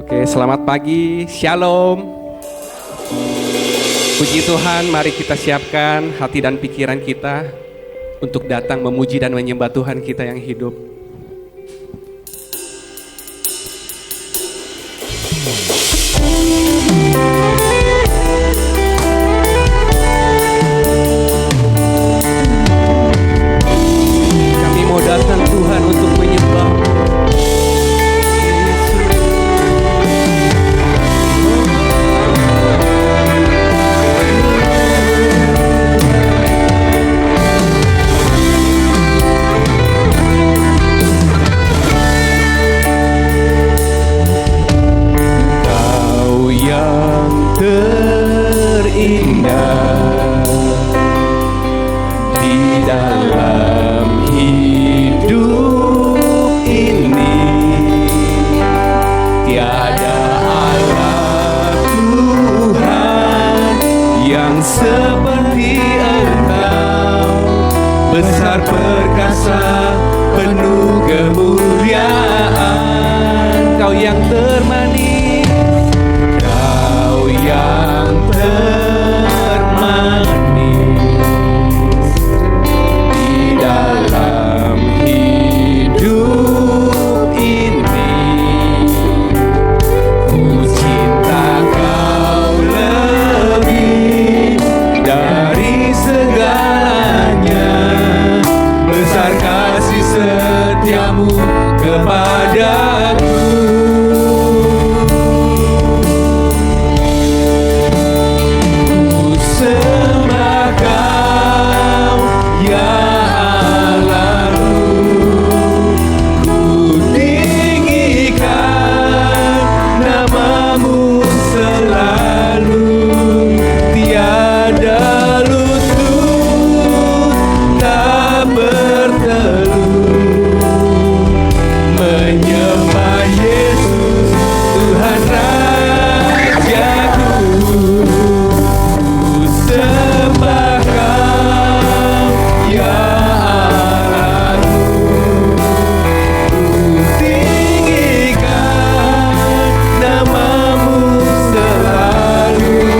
Oke, selamat pagi, shalom. Puji Tuhan, mari kita siapkan hati dan pikiran kita untuk datang memuji dan menyembah Tuhan kita yang hidup. Kami mau datang Tuhan untuk menyembah. Seperti Engkau, besar perkasa, penuh kemuliaan. Kau yang termanis, Kau yang termanis di dalam hidup ini. Ku cinta Kau lebih dari segalanya, besar kasih setiamu kepadaku. Ku sembah Kau, ya Allahku, ku tinggikan namamu selalu. Tiada lutut tak bertelut menyembah Yesus Tuhan Rajaku. Ku sembah Kau, ya Allahku, ku tinggikan namamu selalu.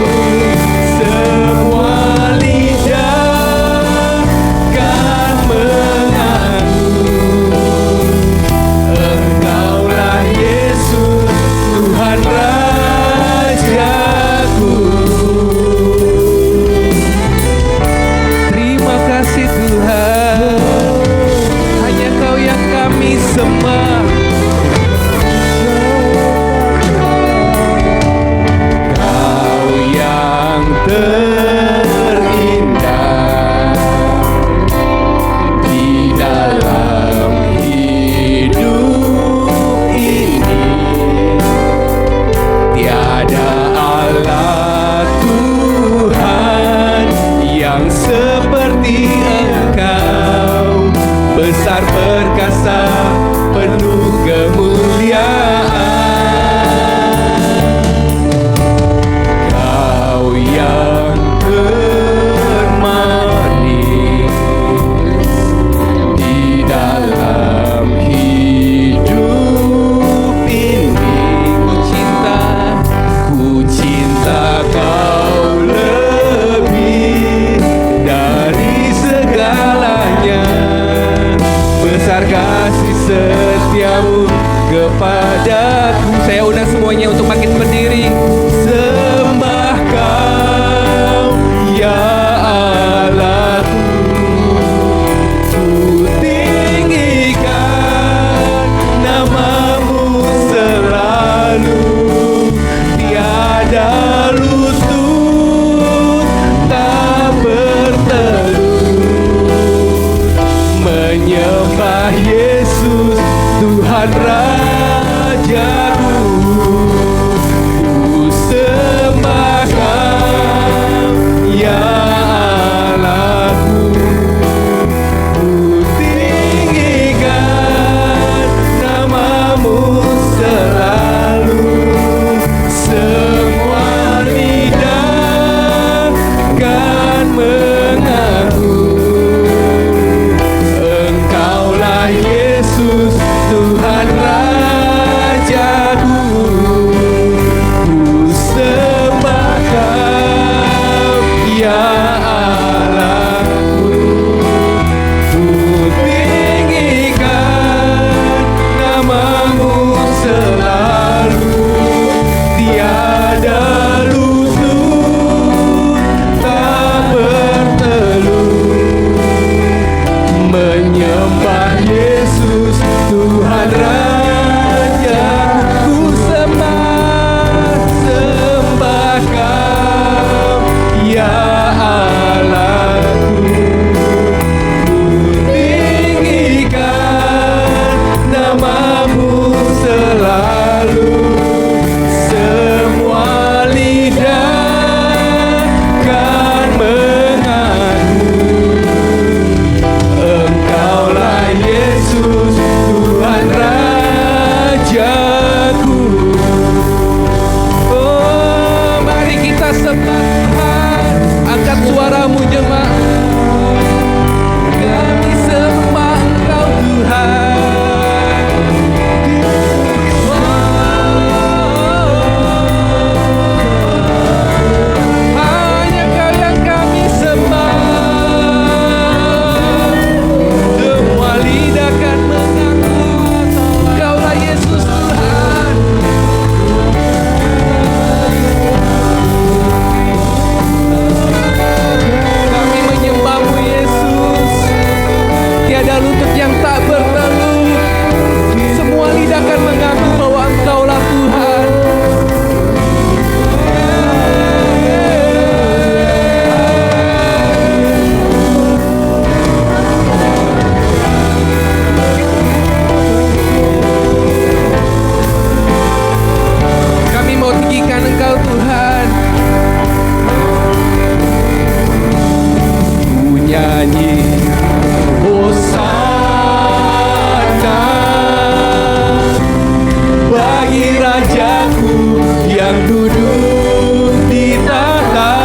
yang duduk di tahta.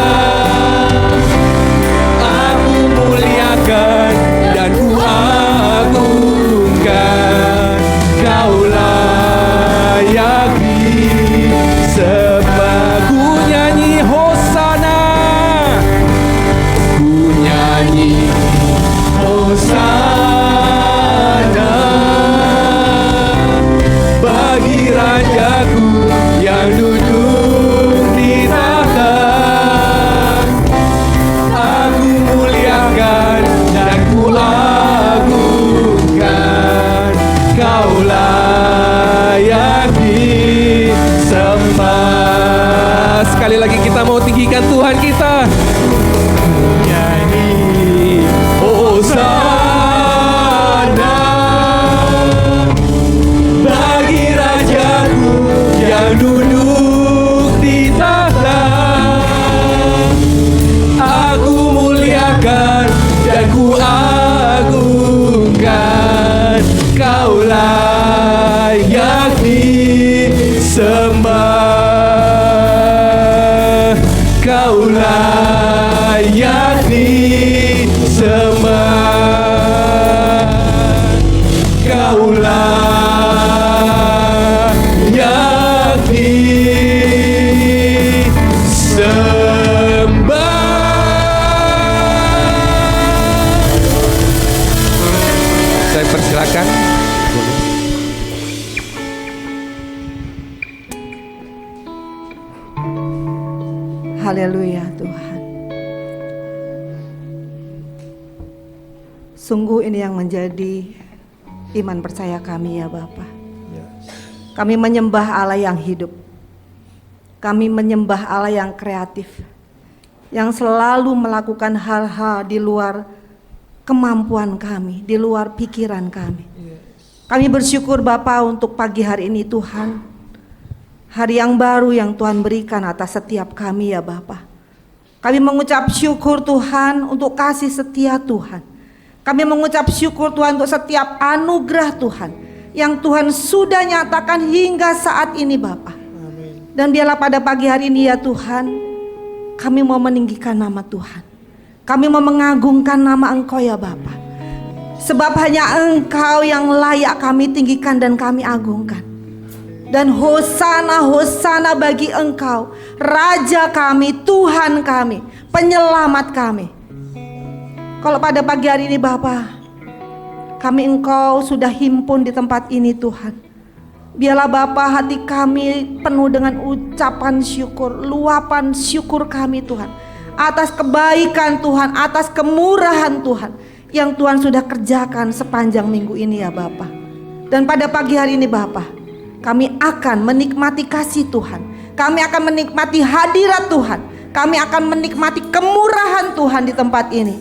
Aku muliakan dan ku agungkan, Kau layak disembah. Ku nyanyi hosana, ku nyanyi hosana bagi Rajaku yang duduk di tahta. Aku muliakan dan ku agungkan, Kau layak disembah. Sekali lagi kita mau tinggikan Tuhan kita. Nyanyi hosana bagi Rajaku yang duduk di tahta. Aku muliakan dan ku agungkan, Kau layak disembah. Kau layak disembah. Kau layak disembah. Saya persilakan. Haleluya Tuhan. Sungguh ini yang menjadi iman percaya kami ya Bapa. Kami menyembah Allah yang hidup. Kami menyembah Allah yang kreatif, yang selalu melakukan hal-hal di luar kemampuan kami, di luar pikiran kami. Kami bersyukur Bapa untuk pagi hari ini Tuhan. Hari yang baru yang Tuhan berikan atas setiap kami ya Bapa. Kami mengucap syukur Tuhan untuk kasih setia Tuhan. Kami mengucap syukur Tuhan untuk setiap anugerah Tuhan yang Tuhan sudah nyatakan hingga saat ini Bapa. Dan biarlah pada pagi hari ini ya Tuhan, kami mau meninggikan nama Tuhan. Kami mau mengagungkan nama Engkau ya Bapa. Sebab hanya Engkau yang layak kami tinggikan dan kami agungkan. Dan hosana, hosana bagi Engkau, Raja kami, Tuhan kami, penyelamat kami. Kalau pada pagi hari ini Bapa, kami Engkau sudah himpun di tempat ini Tuhan. Biarlah Bapa hati kami penuh dengan ucapan syukur, luapan syukur kami Tuhan. Atas kebaikan Tuhan, atas kemurahan Tuhan yang Tuhan sudah kerjakan sepanjang minggu ini ya Bapa. Dan pada pagi hari ini Bapa, kami akan menikmati kasih Tuhan. Kami akan menikmati hadirat Tuhan. Kami akan menikmati kemurahan Tuhan di tempat ini.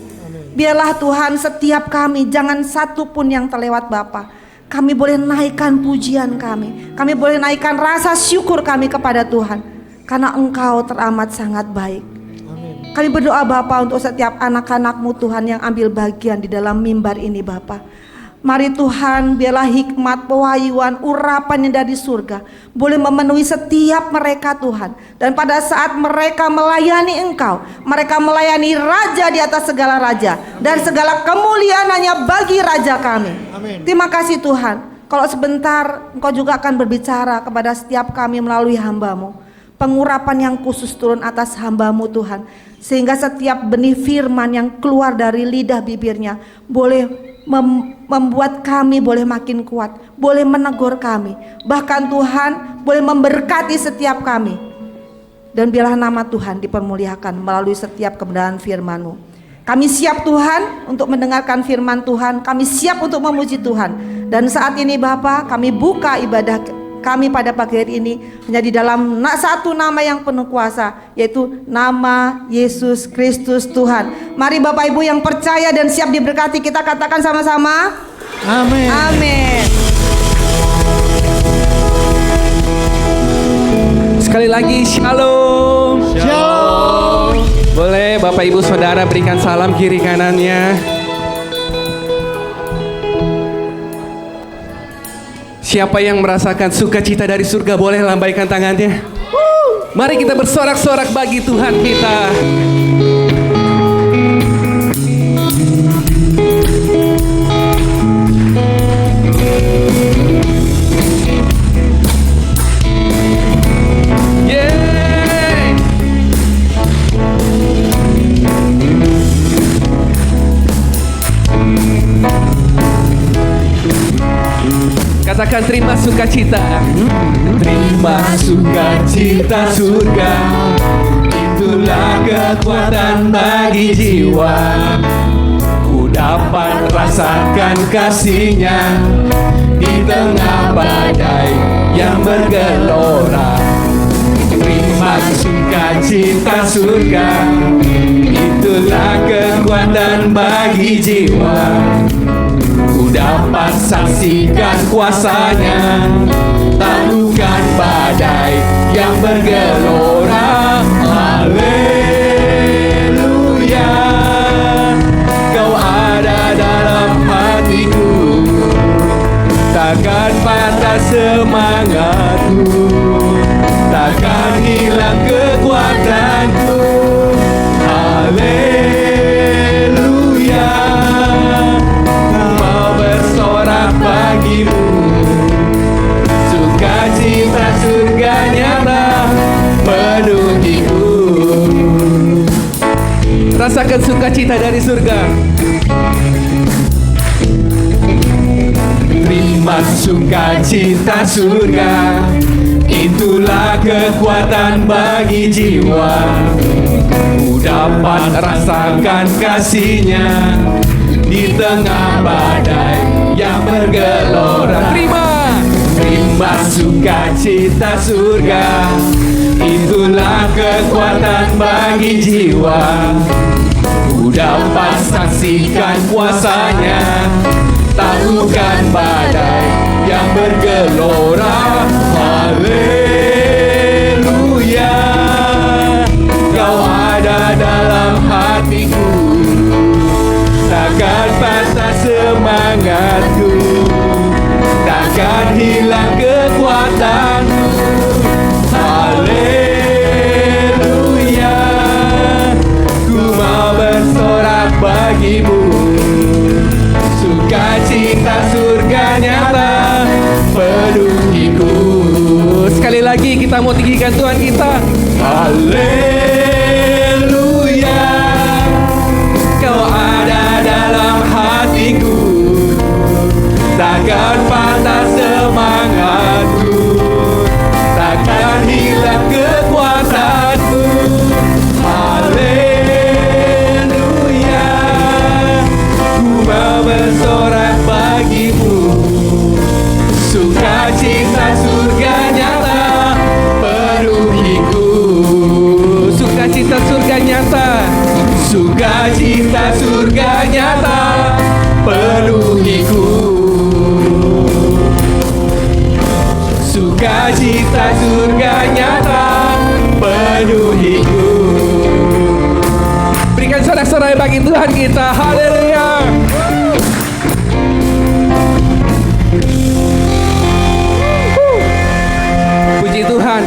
Biarlah Tuhan setiap kami, jangan satu pun yang terlewat Bapa. Kami boleh naikkan pujian kami. Kami boleh naikkan rasa syukur kami kepada Tuhan. Karena Engkau teramat sangat baik. Kami berdoa Bapa untuk setiap anak-anak-Mu Tuhan yang ambil bagian di dalam mimbar ini Bapa. Mari Tuhan, biarlah hikmat, pewahyuan, urapan yang dari surga boleh memenuhi setiap mereka Tuhan. Dan pada saat mereka melayani Engkau, mereka melayani Raja di atas segala Raja. Dan segala kemuliaan hanya bagi Raja kami. Amin. Terima kasih Tuhan. Kalau sebentar Engkau juga akan berbicara kepada setiap kami melalui hamba-Mu. Pengurapan yang khusus turun atas hamba-Mu Tuhan. Sehingga setiap benih firman yang keluar dari lidah bibirnya boleh membuat kami boleh makin kuat, boleh menegur kami, bahkan Tuhan boleh memberkati setiap kami. Dan biarlah nama Tuhan dipermuliakan melalui setiap kebenaran firman-Mu. Kami siap Tuhan untuk mendengarkan firman Tuhan, kami siap untuk memuji Tuhan. Dan saat ini Bapa, kami buka ibadah kami pada pagi hari ini menjadi dalam satu nama yang penuh kuasa, yaitu nama Yesus Kristus Tuhan. Mari Bapak Ibu yang percaya dan siap diberkati, kita katakan sama-sama amin. Amin. Sekali lagi shalom. Shalom. Boleh Bapak Ibu Saudara berikan salam kiri kanannya. Siapa yang merasakan sukacita dari surga boleh lambaikan tangannya. Mari kita bersorak-sorak bagi Tuhan kita. Katakan terima sukacita. Terima sukacita surga, itulah kekuatan bagi jiwa. Ku dapat rasakan kasih-Nya di tengah badai yang bergelora. Terima sukacita surga, itulah kekuatan bagi jiwa. Ku dapat saksikan kuasa-Nya, taklukkan badai yang bergelora. Haleluya, Kau ada dalam hatiku, takkan patah semangatku, takkan hilang kekuatanku. Haleluya, bagimu, sukacita surga nyata penuhiku. Rasakan sukacita dari surga. Terima sukacita surga, itulah kekuatan bagi jiwa. Ku dapat rasakan kasih-Nya di tengah badai yang bergelora. Terima sukacita surga, itulah kekuatan bagi jiwa. Ku dapat saksikan kuasa-Nya, taklukkan badai yang bergelora. Haleluya, Kau ada dalam hatiku, takkan patah semangatku, takkan hilang kekuatanku. Haleluya, ku mau bersorak bagimu, sukacita surga nyata penuhiku. Sekali lagi kita mau tinggikan Tuhan kita. Haleluya, Kau ada dalam hatiku, takkan patah semangatku, takkan hilang kekuatanku. Haleluya, ku mau bersorak bagimu, sukacita surga nyata penuhiku. Sukacita surga nyata, sukacita surga nyata penuhiku. Sukacita surga nyata penuhiku. berikan sorak-sorai bagi Tuhan kita. Haleluya. Puji Tuhan.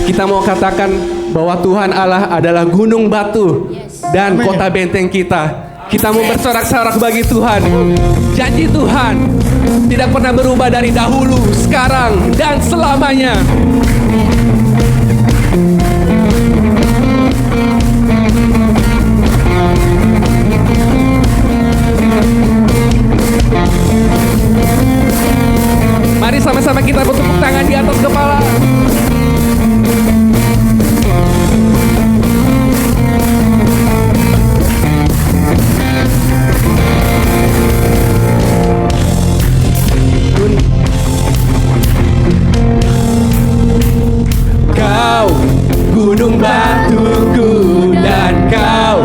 Kita mau katakan bahwa Tuhan Allah adalah gunung batu dan kota benteng kita. Kita mau bersorak-sorak bagi Tuhan. Janji Tuhan tidak pernah berubah dari dahulu, sekarang, dan selamanya. Mari sama-sama kita bertepuk tangan di atas kepala. Kau gunung batuku dan Kau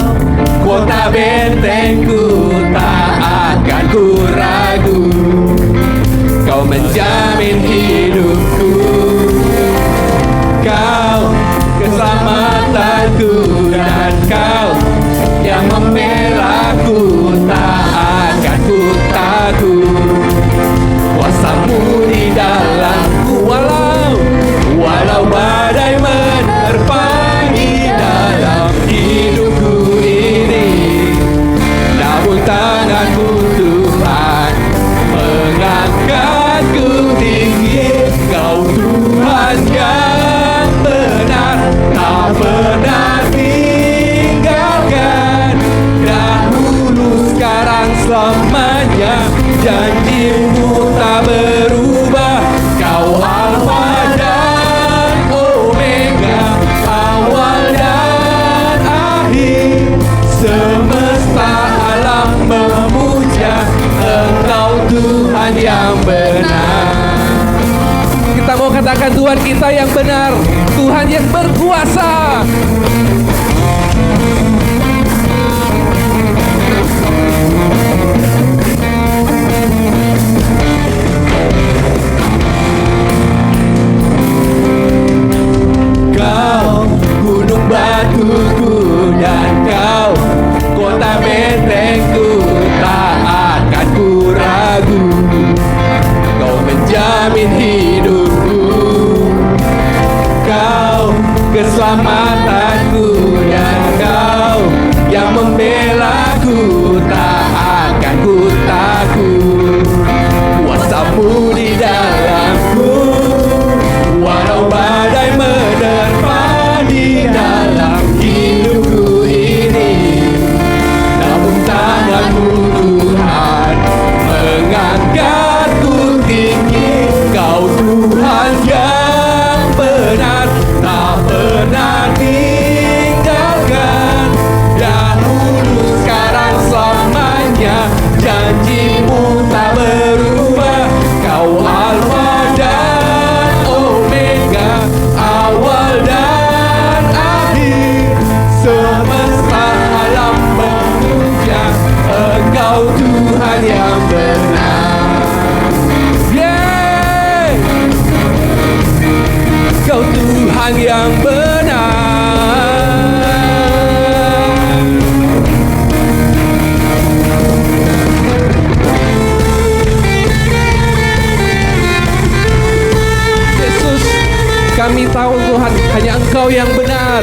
kota bentengku, tak akan ku ragu. Kau menjamin hidupku kita yang benar, Tuhan yang berkuasa. Kau gunung batuku dan kau kota bentengku, tak akan ku ragu. Kau menjamin hidupku, kau keselamatanku, dan kau yang membelaku, tak akan ku takut. Kuasamu di dalamku, walau badai menerpa di dalam hidupku ini, namun tanganmu Tuhan mengangkatku tinggi. Kau Tuhan yang benar, tak pernah tinggalkan, dahulu sekarang selamanya, janjimu tak berubah. Kau Alfa dan Omega, awal dan akhir, semesta alam memuja Engkau Tuhan yang benar. Yeah! Kau Tuhan yang benar. Yesus, kami tahu Tuhan, hanya Engkau yang benar.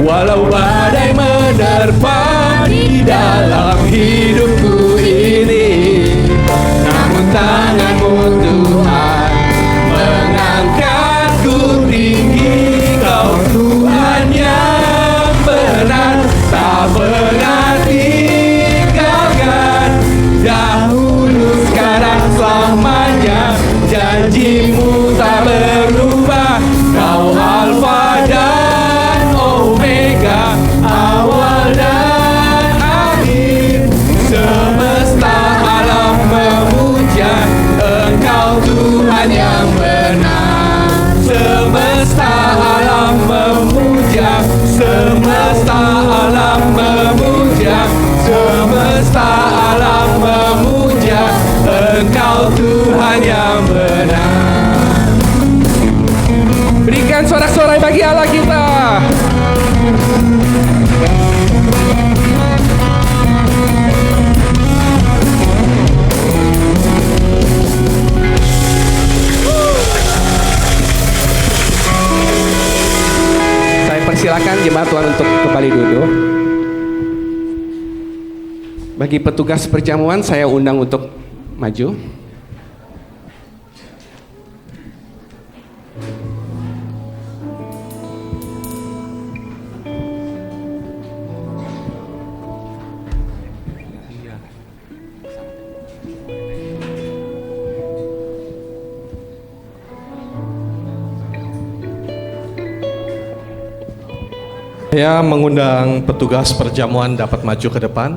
Walau badai menerpa di dalam hidupku ini, namun tanganmu Tuhan mengangkatku tinggi. Kau Tuhan yang benar, tak pernah tinggalkan, dahulu sekarang selamanya, janjimu tak berubah. Kau Alfa dan Omega, awal dan akhir, semesta alam memuja Engkau Tuhan yang benar. Semesta alam memuja, semesta alam memuja, semesta alam memuja Engkau Tuhan yang benar. Berikan sorak-sorai bagi Allah kita. Saya persilakan jemaat Tuhan untuk kembali duduk. Bagi petugas perjamuan saya undang untuk maju. Saya mengundang petugas perjamuan dapat maju ke depan.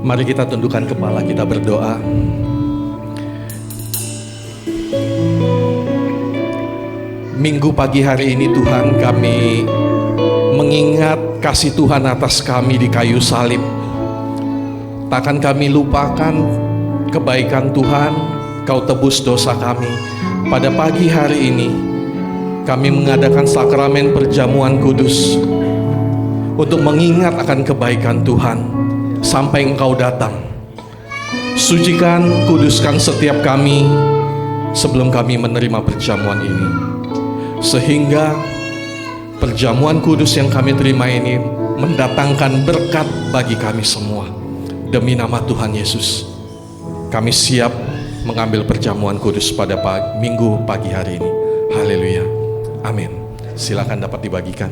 Mari kita tundukkan kepala, kita berdoa. Minggu pagi hari ini Tuhan, kami mengingat kasih Tuhan atas kami di kayu salib. Takkan kami lupakan kebaikan Tuhan, Kau tebus dosa kami. Pada pagi hari ini kami mengadakan sakramen perjamuan kudus untuk mengingat akan kebaikan Tuhan sampai Engkau datang. Sucikan, kuduskan setiap kami sebelum kami menerima perjamuan ini, sehingga perjamuan kudus yang kami terima ini mendatangkan berkat bagi kami semua. Demi nama Tuhan Yesus, kami siap mengambil perjamuan kudus pada minggu pagi hari ini. Haleluya. Amin. Silakan dapat dibagikan.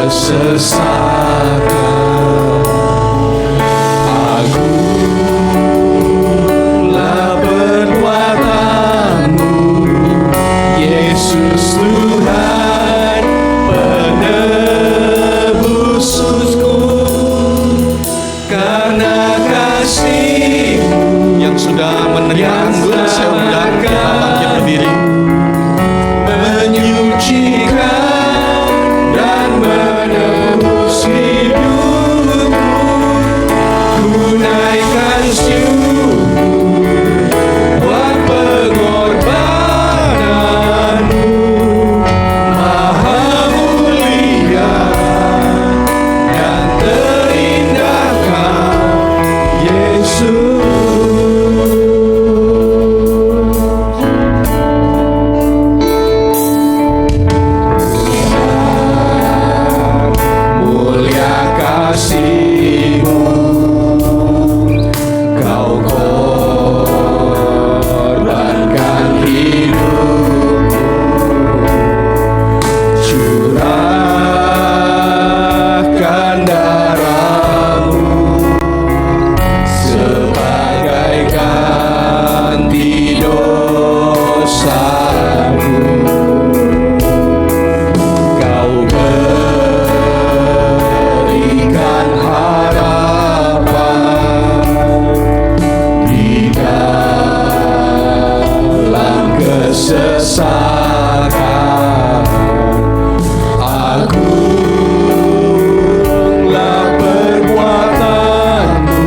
kesesakan. Agunglah perbuatanmu, Yesus Tuhan penebusku. Karena kasih-Mu yang sudah menerima anggur, saya undang kita bangkit berdiri. Menyucikan dan menebus hidupku, tunaikan syukur buat pengorbananmu. Maha mulia dan terindah Kau, Yesus. Mulia kasih-Mu, Kau korbankan hidupmu, curahkan darah-Mu sebagai ganti dosaku. Kau berikan harapan di dalam kesesakan. Agunglah perbuatanmu,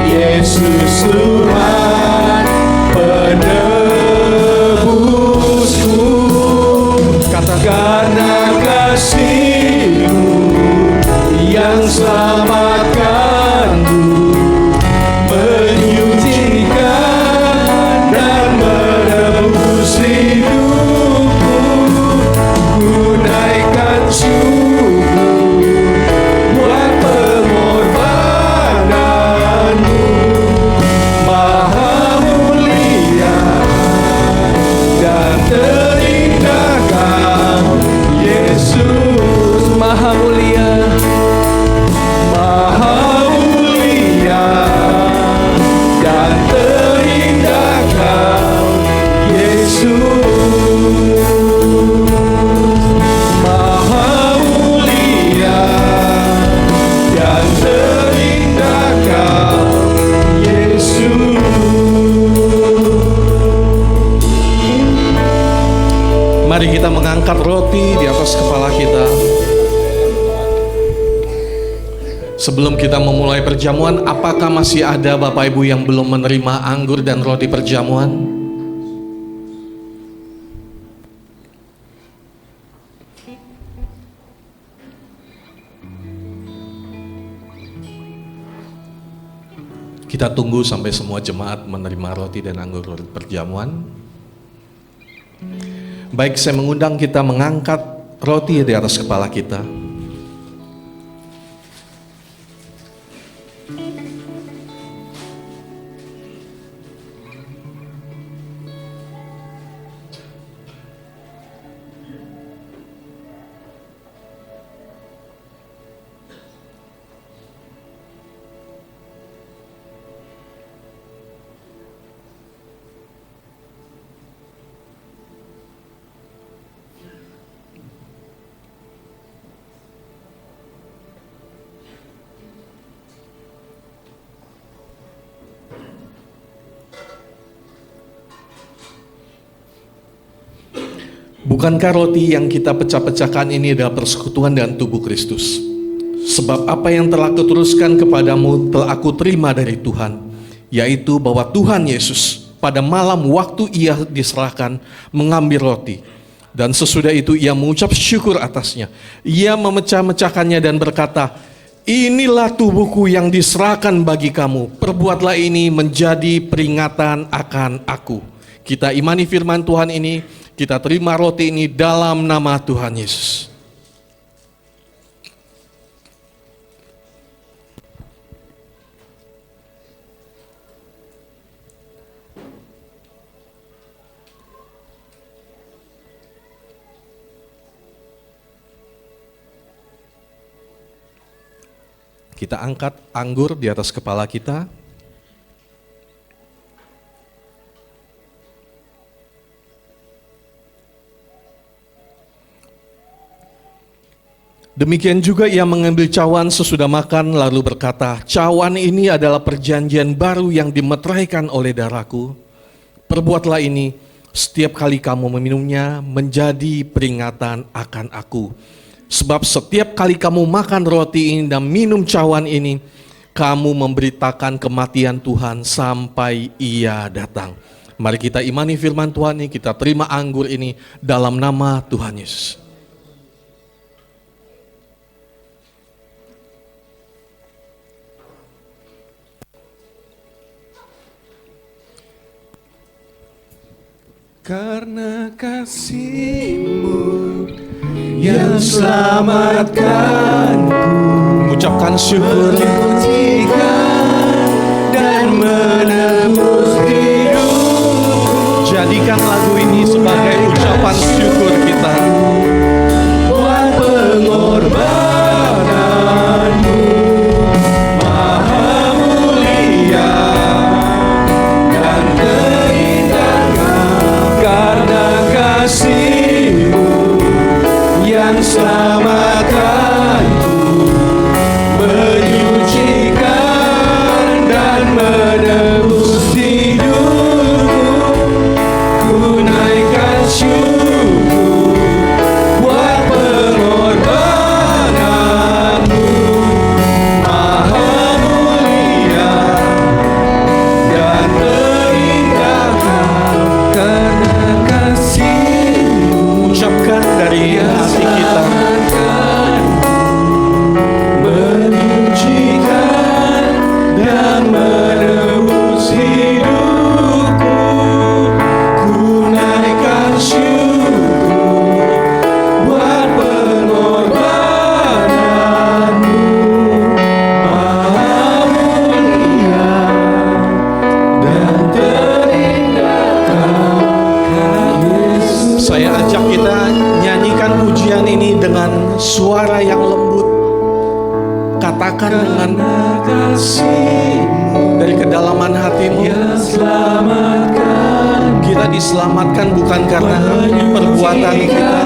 Yesus Tuhan penebusku. Karena kasih-Mu yang selamatkanku, menyucikan dan menebus hidupku, tunaikan syukur buat pengorbananmu. Maha mulia dan terindah Kau, Yesus. Maha mulia, Maha mulia dan terindah Kau, Yesus. Maha mulia dan terindah Kau, Yesus. Mari kita mengangkat roti di atas kepala kita. Sebelum kita memulai perjamuan, apakah masih ada Bapak Ibu yang belum menerima anggur dan roti perjamuan? Kita tunggu sampai semua jemaat menerima roti dan anggur perjamuan. Baik, saya mengundang kita mengangkat roti di atas kepala kita. Bukankah roti yang kita pecah-pecahkan ini adalah persekutuan dengan tubuh Kristus? Sebab apa yang telah kuteruskan kepadamu telah aku terima dari Tuhan, yaitu bahwa Tuhan Yesus pada malam waktu ia diserahkan mengambil roti, dan sesudah itu ia mengucap syukur atasnya. Ia memecah-mecahkannya dan berkata, "Inilah tubuhku yang diserahkan bagi kamu. Perbuatlah ini menjadi peringatan akan aku." Kita imani firman Tuhan ini, kita terima roti ini dalam nama Tuhan Yesus. Kita angkat anggur di atas kepala kita. Demikian juga ia mengambil cawan sesudah makan lalu berkata, cawan ini adalah perjanjian baru yang dimeteraikan oleh darahku. Perbuatlah ini setiap kali kamu meminumnya menjadi peringatan akan aku. Sebab setiap kali kamu makan roti ini dan minum cawan ini, kamu memberitakan kematian Tuhan sampai ia datang. Mari kita imani firman Tuhan ini, kita terima anggur ini dalam nama Tuhan Yesus. Karena kasih-Mu yang selamatkanku, Ucapkan syukur dan menebus hidup. Jadikan lagu ini sebagai ucapan syukur kita. Buat pengorbanan-Mu maha mulia dan terindah, karena kasih-Mu yang selamatkanku, menyucikan dan menebus hidupku. Ku naikkan syukur buat pengorbanan-Mu maha mulia dan terindah, karena kasih-Mu Ucapkan dari hati kita. menyucikan dan menebus hidupku. Ku naikkan syukur buat pengorbanan-Mu maha mulia dan terindah, Yesus. Saya ajak kita nyanyikan pujian ini dengan suara yang lembut. Katakan dengan kasih-Mu dari kedalaman hatimu. yang selamatkan Kita diselamatkan bukan karena perbuatan kita,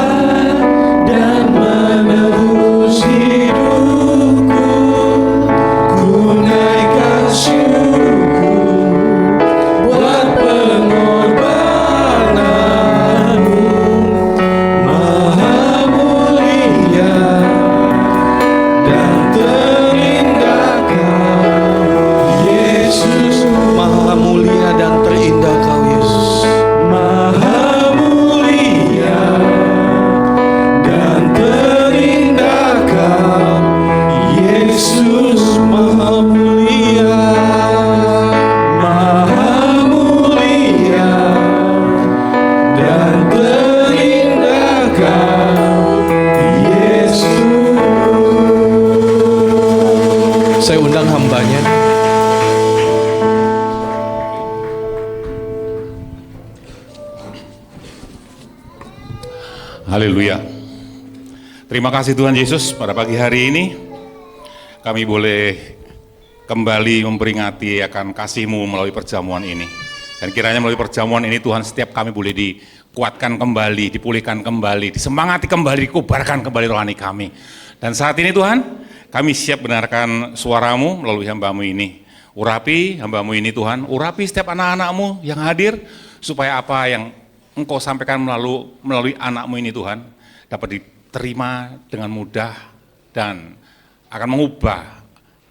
dan menebus hidupku. Ku naikkan syukur buat pengorbanan-Mu maha mulia dan terindah, Yesus. maha mulia dan terindah Kau Yesus. Maha mulia dan terindah Kau, Yesus. Maha mulia, maha mulia dan terindah Kau, Yesus. Saya undang hambanya. Haleluya. Terima kasih Tuhan Yesus, pada pagi hari ini kami boleh kembali memperingati akan kasih-Mu melalui perjamuan ini. Dan kiranya melalui perjamuan ini Tuhan, setiap kami boleh dikuatkan kembali, dipulihkan kembali, disemangati kembali, dikobarkan kembali rohani kami. Dan saat ini Tuhan, kami siap mendengarkan suara-Mu melalui hamba-Mu ini. Urapi hamba-Mu ini Tuhan, urapi setiap anak-anak-Mu yang hadir, supaya apa yang Engkau sampaikan melalui anak-Mu ini Tuhan, dapat diterima dengan mudah dan akan mengubah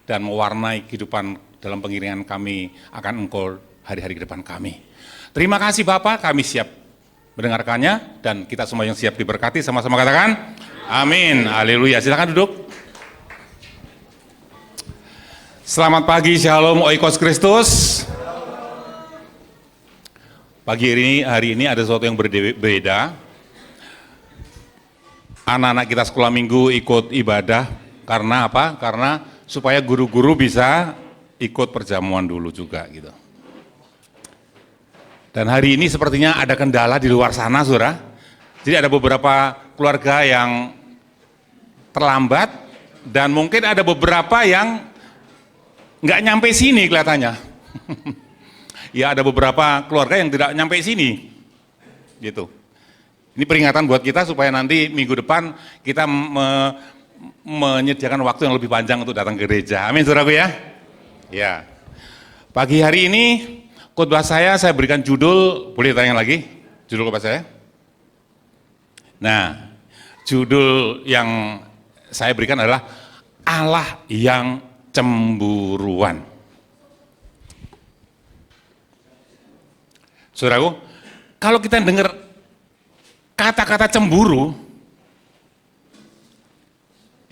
dan mewarnai kehidupan dalam pengiringan kami akan Engkau hari-hari ke depan kami. Terima kasih Bapak, kami siap mendengarkannya dan kita semua yang siap diberkati, sama-sama katakan amin. Haleluya. Silakan duduk. Selamat pagi, Shalom, Oikos Kristus. Pagi hari ini ada sesuatu yang berbeda. Anak-anak kita sekolah minggu ikut ibadah. Karena apa? Karena supaya guru-guru bisa ikut perjamuan dulu juga gitu. Dan hari ini sepertinya ada kendala di luar sana, saudara. Jadi ada beberapa keluarga yang terlambat dan mungkin ada beberapa yang nggak nyampe sini kelihatannya. Ya ada beberapa keluarga yang tidak nyampe sini, gitu. Ini peringatan buat kita supaya nanti minggu depan kita menyediakan waktu yang lebih panjang untuk datang ke gereja. Amin, saudaraku ya. Ya. Pagi hari ini khotbah saya berikan judul, boleh tanya lagi judul khotbah saya? Nah, judul yang saya berikan adalah Allah yang cemburuan. Saudaraku, kalau kita dengar kata-kata cemburu,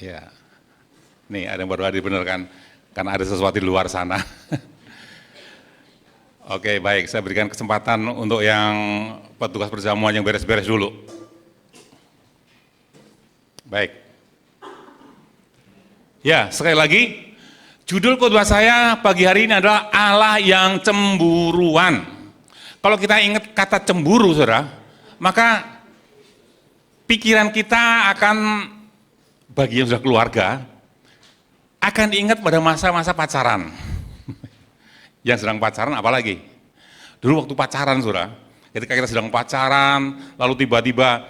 ya, nih ada yang baru hadir benar kan, karena ada sesuatu di luar sana. Oke, baik, saya berikan kesempatan untuk yang petugas perjamuan yang beres-beres dulu. Baik. Ya, sekali lagi, judul khotbah saya pagi hari ini adalah Allah yang cemburuan. Kalau kita ingat kata cemburu, saudara, maka pikiran kita akan, bagi yang sudah keluarga, akan diingat pada masa-masa pacaran. Yang sedang pacaran apalagi? Dulu waktu pacaran, saudara, ketika kita sedang pacaran, lalu tiba-tiba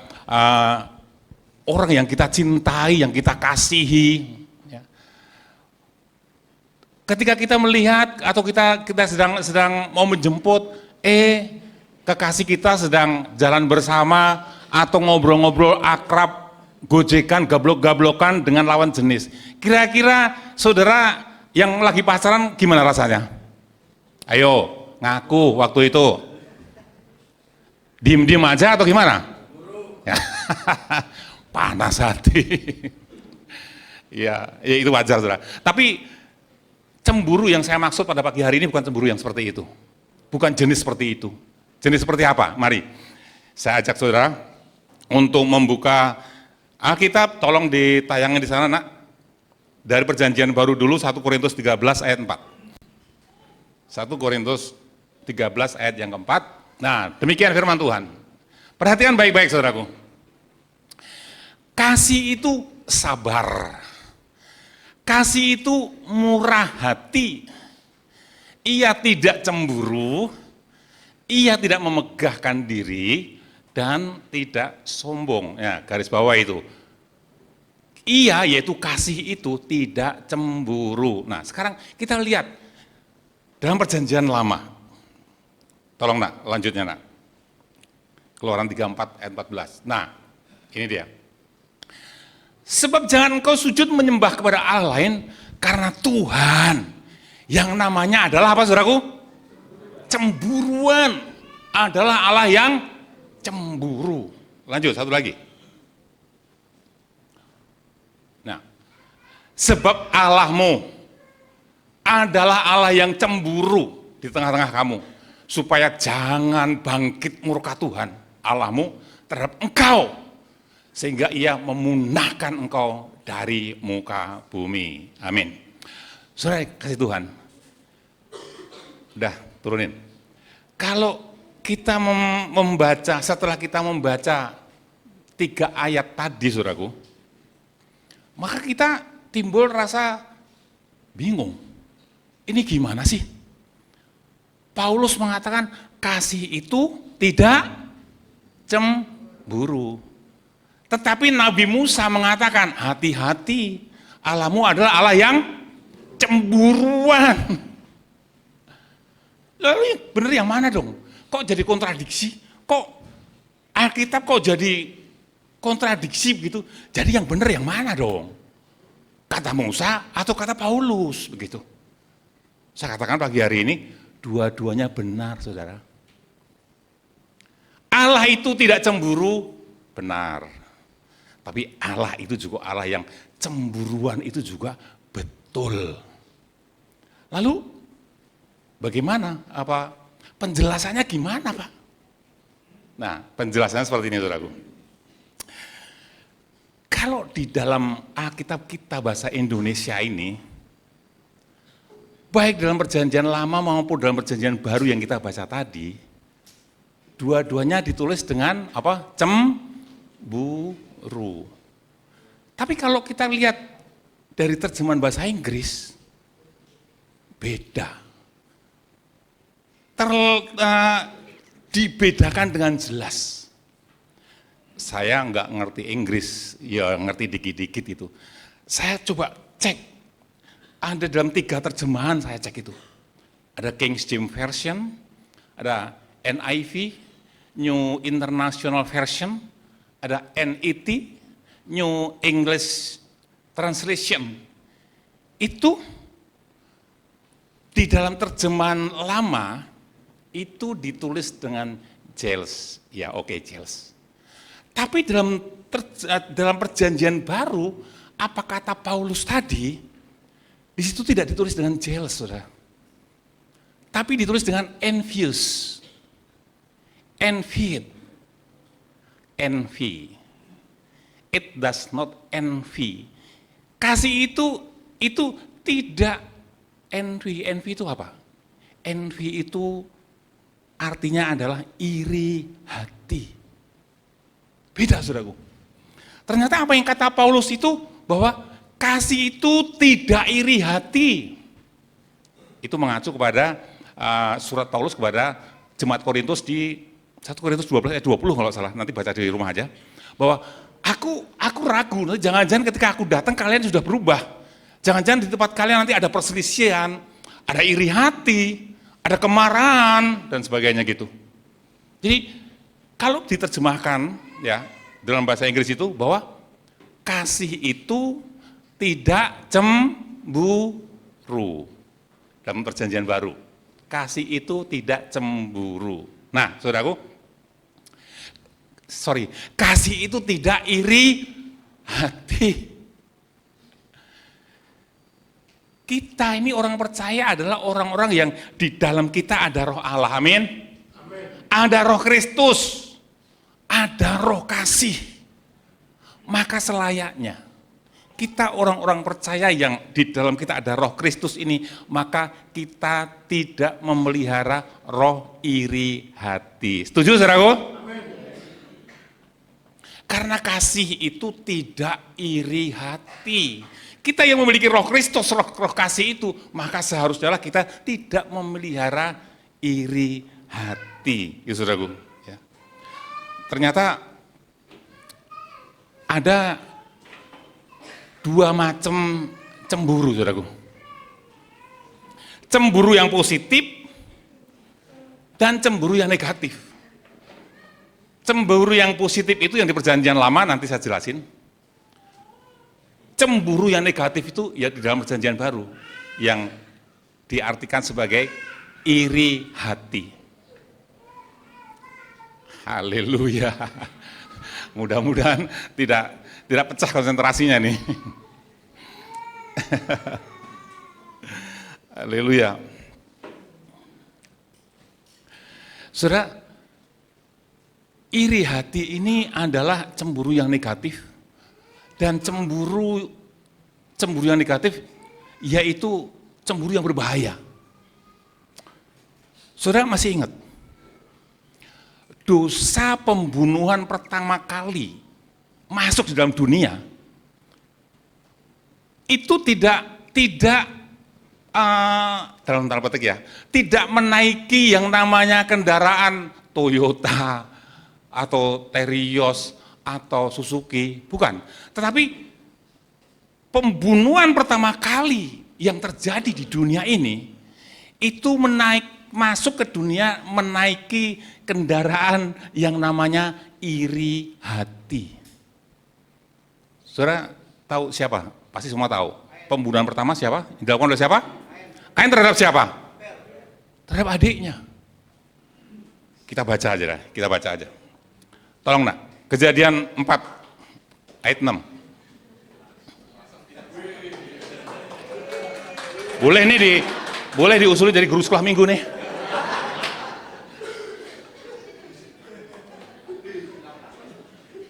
orang yang kita cintai, yang kita kasihi, ya, ketika kita melihat atau kita sedang mau menjemput, kekasih kita sedang jalan bersama atau ngobrol-ngobrol akrab, gojekan, gablok-gablokan dengan lawan jenis. Kira-kira saudara yang lagi pacaran gimana rasanya? Ayo, ngaku waktu itu. Diem-diem aja atau gimana? Panas hati. Ya itu wajar, saudara. Tapi cemburu yang saya maksud pada pagi hari ini bukan cemburu yang seperti itu. Bukan jenis seperti itu. Jenis seperti apa? Mari, saya ajak saudara untuk membuka Alkitab, tolong ditayangin di sana, nak. Dari perjanjian baru dulu, 1 Korintus 13 ayat 4. 1 Korintus 13 ayat yang keempat. Nah, demikian firman Tuhan. Perhatikan baik-baik, saudaraku. Kasih itu sabar. Kasih itu murah hati. Ia tidak cemburu, ia tidak memegahkan diri, dan tidak sombong. Ya, garis bawah itu. Ia, yaitu kasih itu, tidak cemburu. Nah, sekarang kita lihat dalam perjanjian lama. Tolong nak, lanjutnya nak. Keluaran 34 ayat 14. Nah, ini dia. Sebab jangan engkau sujud menyembah kepada Allah lain, karena Tuhan yang namanya adalah apa, saudaraku? Cemburuan. Adalah Allah yang cemburu. Lanjut, satu lagi. Nah, sebab Allahmu adalah Allah yang cemburu di tengah-tengah kamu, supaya jangan bangkit murka Tuhan Allahmu terhadap engkau, sehingga ia memunahkan engkau dari muka bumi. Amin. Saudara kasih Tuhan, udah turunin. Kalau kita membaca, setelah kita membaca 3 ayat tadi, saudaraku, maka kita timbul rasa bingung. Ini gimana sih? Paulus mengatakan kasih itu tidak cemburu. Tetapi Nabi Musa mengatakan hati-hati, Allahmu adalah Allah yang cemburuan. Lalu benar yang mana dong? Kok jadi kontradiksi? Kok Alkitab kok jadi kontradiksi begitu? Jadi yang benar yang mana dong? Kata Musa atau kata Paulus begitu? Saya katakan pagi hari ini dua-duanya benar, saudara. Allah itu tidak cemburu, benar. Tapi Allah itu juga Allah yang cemburuan itu juga betul. Lalu bagaimana? Apa penjelasannya gimana, Pak? Nah, penjelasannya seperti ini, saudaraku. Kalau di dalam Alkitab kita bahasa Indonesia ini, baik dalam perjanjian lama maupun dalam perjanjian baru yang kita baca tadi, dua-duanya ditulis dengan apa? Cemburu. Tapi kalau kita lihat dari terjemahan bahasa Inggris, beda. Dibedakan dengan jelas. Saya nggak ngerti Inggris, ya ngerti dikit-dikit itu. Saya coba cek, ada dalam 3 terjemahan saya cek itu. Ada King James Version, ada NIV, New International Version, ada NET, New English Translation. Itu di dalam terjemahan lama itu ditulis dengan Giles, ya oke, Giles. Tapi dalam perjanjian baru, apa kata Paulus tadi, di situ tidak ditulis dengan Giles, saudara. Tapi ditulis dengan envious, envied, envy. It does not envy. Kasih itu tidak envy. Envy itu apa? Envy itu artinya adalah iri hati. Beda, saudaraku. Ternyata apa yang kata Paulus itu, bahwa kasih itu tidak iri hati. Itu mengacu kepada surat Paulus kepada jemaat Korintus di 1 Korintus 12 ayat 20 kalau salah, nanti baca di rumah aja. Bahwa aku ragu, jangan-jangan ketika aku datang kalian sudah berubah. Jangan-jangan di tempat kalian nanti ada perselisihan, ada iri hati, ada kemarahan, dan sebagainya gitu. Jadi, kalau diterjemahkan, ya, dalam bahasa Inggris itu, bahwa kasih itu tidak cemburu. Dalam perjanjian baru, kasih itu tidak cemburu. Nah, saudaraku, kasih itu tidak iri hati. Kita ini orang percaya adalah orang-orang yang di dalam kita ada roh Allah, amin. Ada roh Kristus, ada roh kasih. Maka selayaknya kita orang-orang percaya yang di dalam kita ada roh Kristus ini, maka kita tidak memelihara roh iri hati. Setuju, saudaraku? Karena kasih itu tidak iri hati. Kita yang memiliki roh Kristus, roh kasih itu, maka seharusnya kita tidak memelihara iri hati. Ya, saudaraku. Ya. Ternyata ada 2 macam cemburu, saudaraku. Cemburu yang positif dan cemburu yang negatif. Cemburu yang positif itu yang di perjanjian lama, nanti saya jelasin. Cemburu yang negatif itu ya di dalam perjanjian baru, yang diartikan sebagai iri hati. Haleluya. Mudah-mudahan tidak pecah konsentrasinya nih. Haleluya. Saudara, iri hati ini adalah cemburu yang negatif. Dan cemburu yang negatif yaitu cemburu yang berbahaya. Saudara masih ingat? Dosa pembunuhan pertama kali masuk di dalam dunia itu tidak dalam tanda petik ya, tidak menaiki yang namanya kendaraan Toyota atau Terios atau Suzuki, bukan. Tetapi pembunuhan pertama kali yang terjadi di dunia ini itu masuk ke dunia menaiki kendaraan yang namanya iri hati. Saudara tahu siapa? Pasti semua tahu. Pembunuhan pertama siapa? Dilakukan oleh siapa? Kain terhadap siapa? Terhadap adiknya. Kita baca aja. Tolong nak. Kejadian 4 ayat 6. Boleh diusuli dari guru sekolah minggu nih.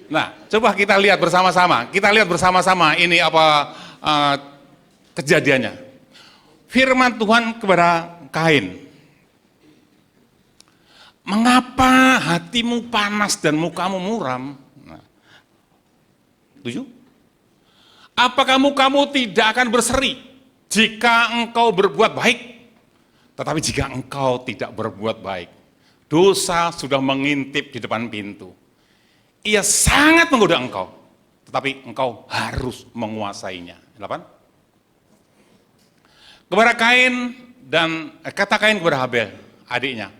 Nah, coba kita lihat bersama-sama. Ini apa kejadiannya. Firman Tuhan kepada Kain. Mengapa hatimu panas dan mukamu muram? Nah, 7. Apakah mukamu tidak akan berseri jika engkau berbuat baik? Tetapi jika engkau tidak berbuat baik, dosa sudah mengintip di depan pintu. Ia sangat menggoda engkau, tetapi engkau harus menguasainya. 8. Kepada Kain dan kata Kain kepada Habel, adiknya,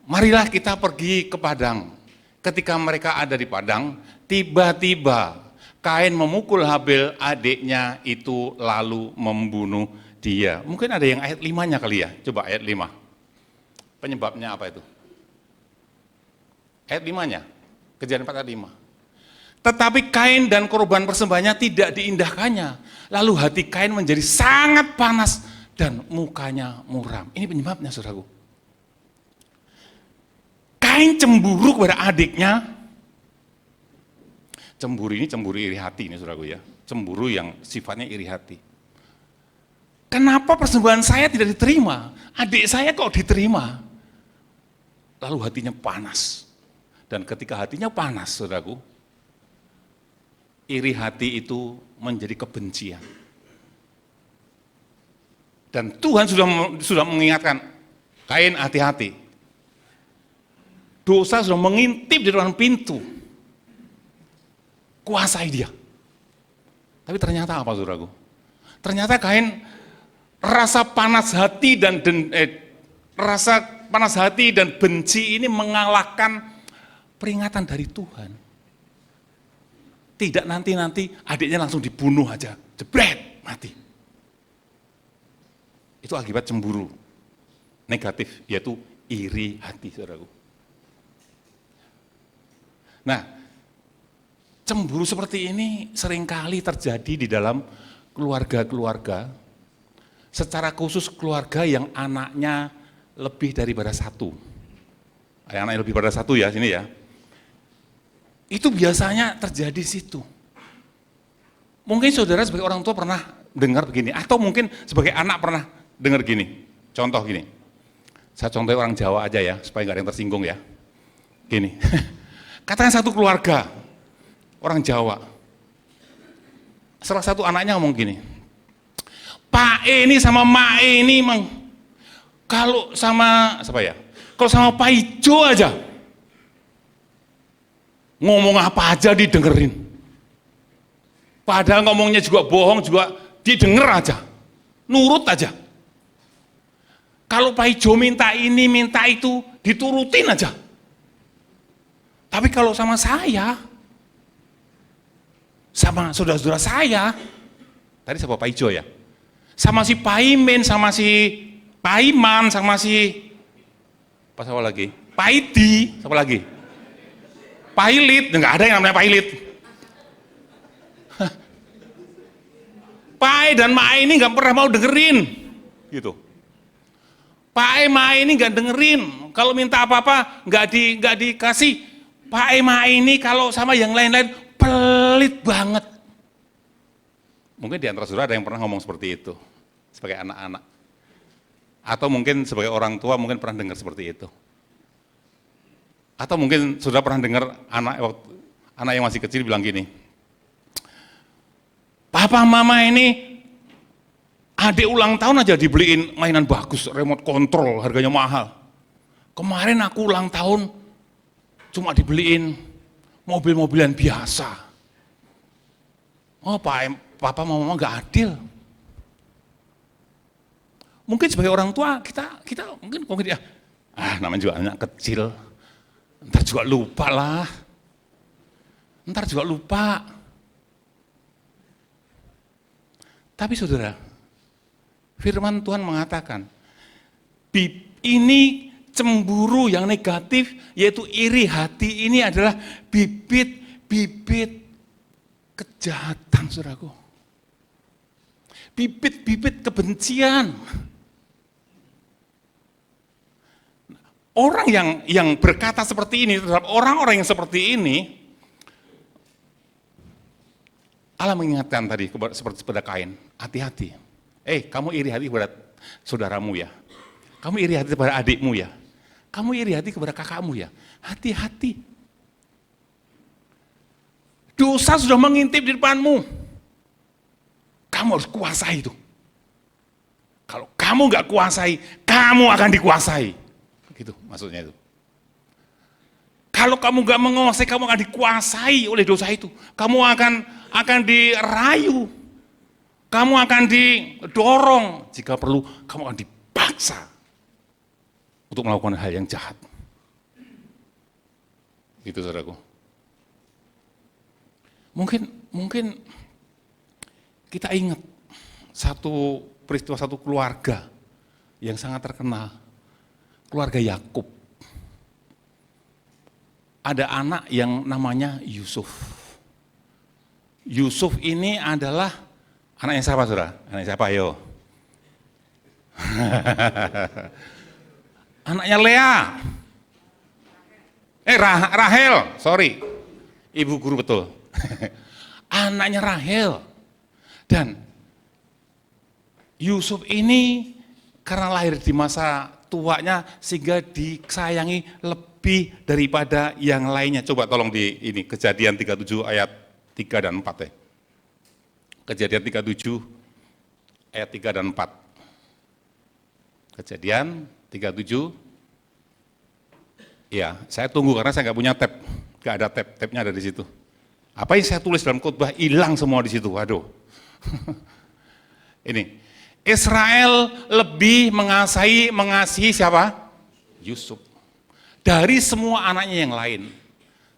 marilah kita pergi ke padang. Ketika mereka ada di padang, tiba-tiba Kain memukul Habel, adiknya itu lalu membunuh dia. Mungkin ada yang ayat 5-nya kali ya, coba ayat 5. Penyebabnya apa itu? Ayat 5-nya, Kejadian 4 ayat 5. Tetapi Kain dan korban persembahannya tidak diindahkannya. Lalu hati Kain menjadi sangat panas dan mukanya muram. Ini penyebabnya, saudaraku. Kain cemburu kepada adiknya. Cemburu ini cemburu iri hati ini, saudaraku ya. Cemburu yang sifatnya iri hati. Kenapa persembahan saya tidak diterima? Adik saya kok diterima? Lalu hatinya panas. Dan ketika hatinya panas, saudaraku, iri hati itu menjadi kebencian. Dan Tuhan sudah mengingatkan, Kain hati-hati. Dosa sudah mengintip di depan pintu. Kuasai dia. Tapi ternyata apa, saudaraku? Ternyata Kain rasa panas hati dan benci ini mengalahkan peringatan dari Tuhan. Tidak nanti adiknya langsung dibunuh aja, jebret, mati. Itu akibat cemburu negatif, yaitu iri hati, saudaraku. Nah, cemburu seperti ini seringkali terjadi di dalam keluarga-keluarga, secara khusus keluarga yang anaknya lebih daripada satu. Anaknya lebih daripada satu ya, sini ya. Itu biasanya terjadi di situ. Mungkin saudara sebagai orang tua pernah dengar begini, atau mungkin sebagai anak pernah dengar gini. Contoh gini, saya contohin orang Jawa aja ya, supaya nggak ada yang tersinggung ya. Gini, katanya satu keluarga, orang Jawa, salah satu anaknya ngomong gini, Pak E ini sama Ma E ini emang, kalau sama, siapa ya, kalau sama Pak Ijo aja, ngomong apa aja didengerin. Padahal ngomongnya juga bohong, juga didengar aja. Nurut aja. Kalau Pak Ijo minta ini, minta itu, diturutin aja. Tapi kalau sama saya, sama saudara-saudara saya, tadi siapa Pak Ijo ya? Sama si Pak Imin, sama si Pak Iman, sama si, apa siapa lagi? Pak Idi, siapa lagi? Pailit, enggak ada yang namanya Pailit. Pak E dan Ma E ini enggak pernah mau dengerin, gitu. Pak E Ma E ini enggak dengerin, kalau minta apa-apa enggak dikasih. Pak E Ma E ini kalau sama yang lain-lain pelit banget. Mungkin di antara saudara ada yang pernah ngomong seperti itu, sebagai anak-anak. Atau mungkin sebagai orang tua mungkin pernah dengar seperti itu. Atau mungkin sudah pernah dengar anak yang masih kecil bilang gini, Papa Mama ini adik ulang tahun aja dibeliin mainan bagus, remote control, harganya mahal. Kemarin aku ulang tahun cuma dibeliin mobil-mobilan biasa. Oh Papa Mama gak adil. Mungkin sebagai orang tua kita mungkin ya, namanya juga anak kecil. Ntar juga lupa lah. Tapi saudara, firman Tuhan mengatakan, ini cemburu yang negatif, yaitu iri hati ini adalah bibit-bibit kejahatan, saudaraku. Bibit-bibit kebencian. Orang yang berkata seperti ini terhadap orang-orang yang seperti ini, Allah mengingatkan tadi seperti pada Kain, hati-hati. Kamu iri hati kepada saudaramu ya. Kamu iri hati kepada adikmu ya. Kamu iri hati kepada kakakmu ya. Hati-hati. Dosa sudah mengintip di depanmu. Kamu harus kuasai itu. Kalau kamu nggak kuasai, kamu akan dikuasai. Gitu maksudnya itu. Kalau kamu gak menguasai, kamu akan dikuasai oleh dosa itu. Kamu akan dirayu. Kamu akan didorong. Jika perlu, kamu akan dipaksa untuk melakukan hal yang jahat. Gitu saudaraku. Mungkin kita ingat satu peristiwa satu keluarga yang sangat terkenal. Keluarga Yakub. Ada anak yang namanya Yusuf. Yusuf ini adalah anaknya siapa, saudara? Anaknya siapa, ayo? Anaknya Lea. Rahel, sorry. Ibu guru betul. Anaknya Rahel. Dan Yusuf ini karena lahir di masa tuanya sehingga disayangi lebih daripada yang lainnya. Coba tolong di ini Kejadian 37 ayat 3 dan 4 ya. Kejadian 37 ayat 3 dan 4. Kejadian 37. Ya, saya tunggu karena saya nggak punya tab. Nggak ada tab, tabnya ada di situ. Apa yang saya tulis dalam khotbah hilang semua di situ. Waduh. Ini Israel lebih mengasihi siapa? Yusuf. Dari semua anaknya yang lain.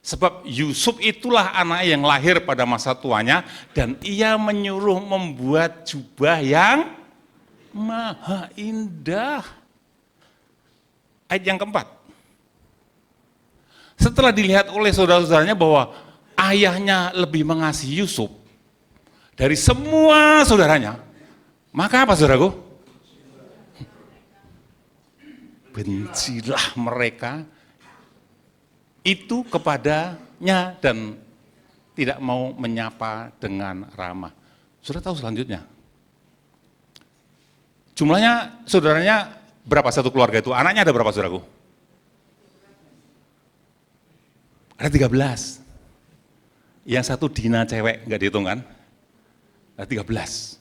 Sebab Yusuf itulah anak yang lahir pada masa tuanya dan ia menyuruh membuat jubah yang maha indah. Ayat yang keempat. Setelah dilihat oleh saudara-saudaranya bahwa ayahnya lebih mengasihi Yusuf dari semua saudaranya, maka apa saudaraku? Bencilah mereka itu kepadanya dan tidak mau menyapa dengan ramah. Sudah tahu selanjutnya? Jumlahnya saudaranya berapa satu keluarga itu? Anaknya ada berapa saudaraku? Ada 13. Yang satu Dina cewek, nggak dihitung kan? Ada 13.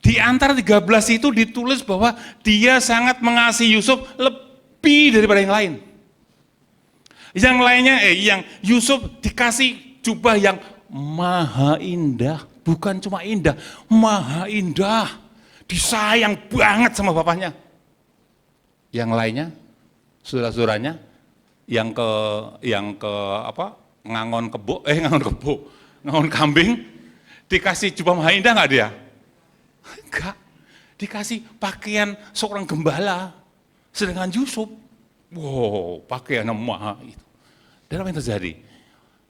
Di antara 13 itu ditulis bahwa dia sangat mengasihi Yusuf lebih daripada yang lain. Yang lainnya, yang Yusuf dikasih jubah yang maha indah. Bukan cuma indah, maha indah. Disayang banget sama bapaknya. Yang lainnya, saudara-saudaranya, yang ke apa? Ngangon kambing, dikasih jubah maha indah nggak dia? Enggak, dikasih pakaian seorang gembala, sedangkan Yusuf, wow, pakaian maha itu. Dan apa yang terjadi?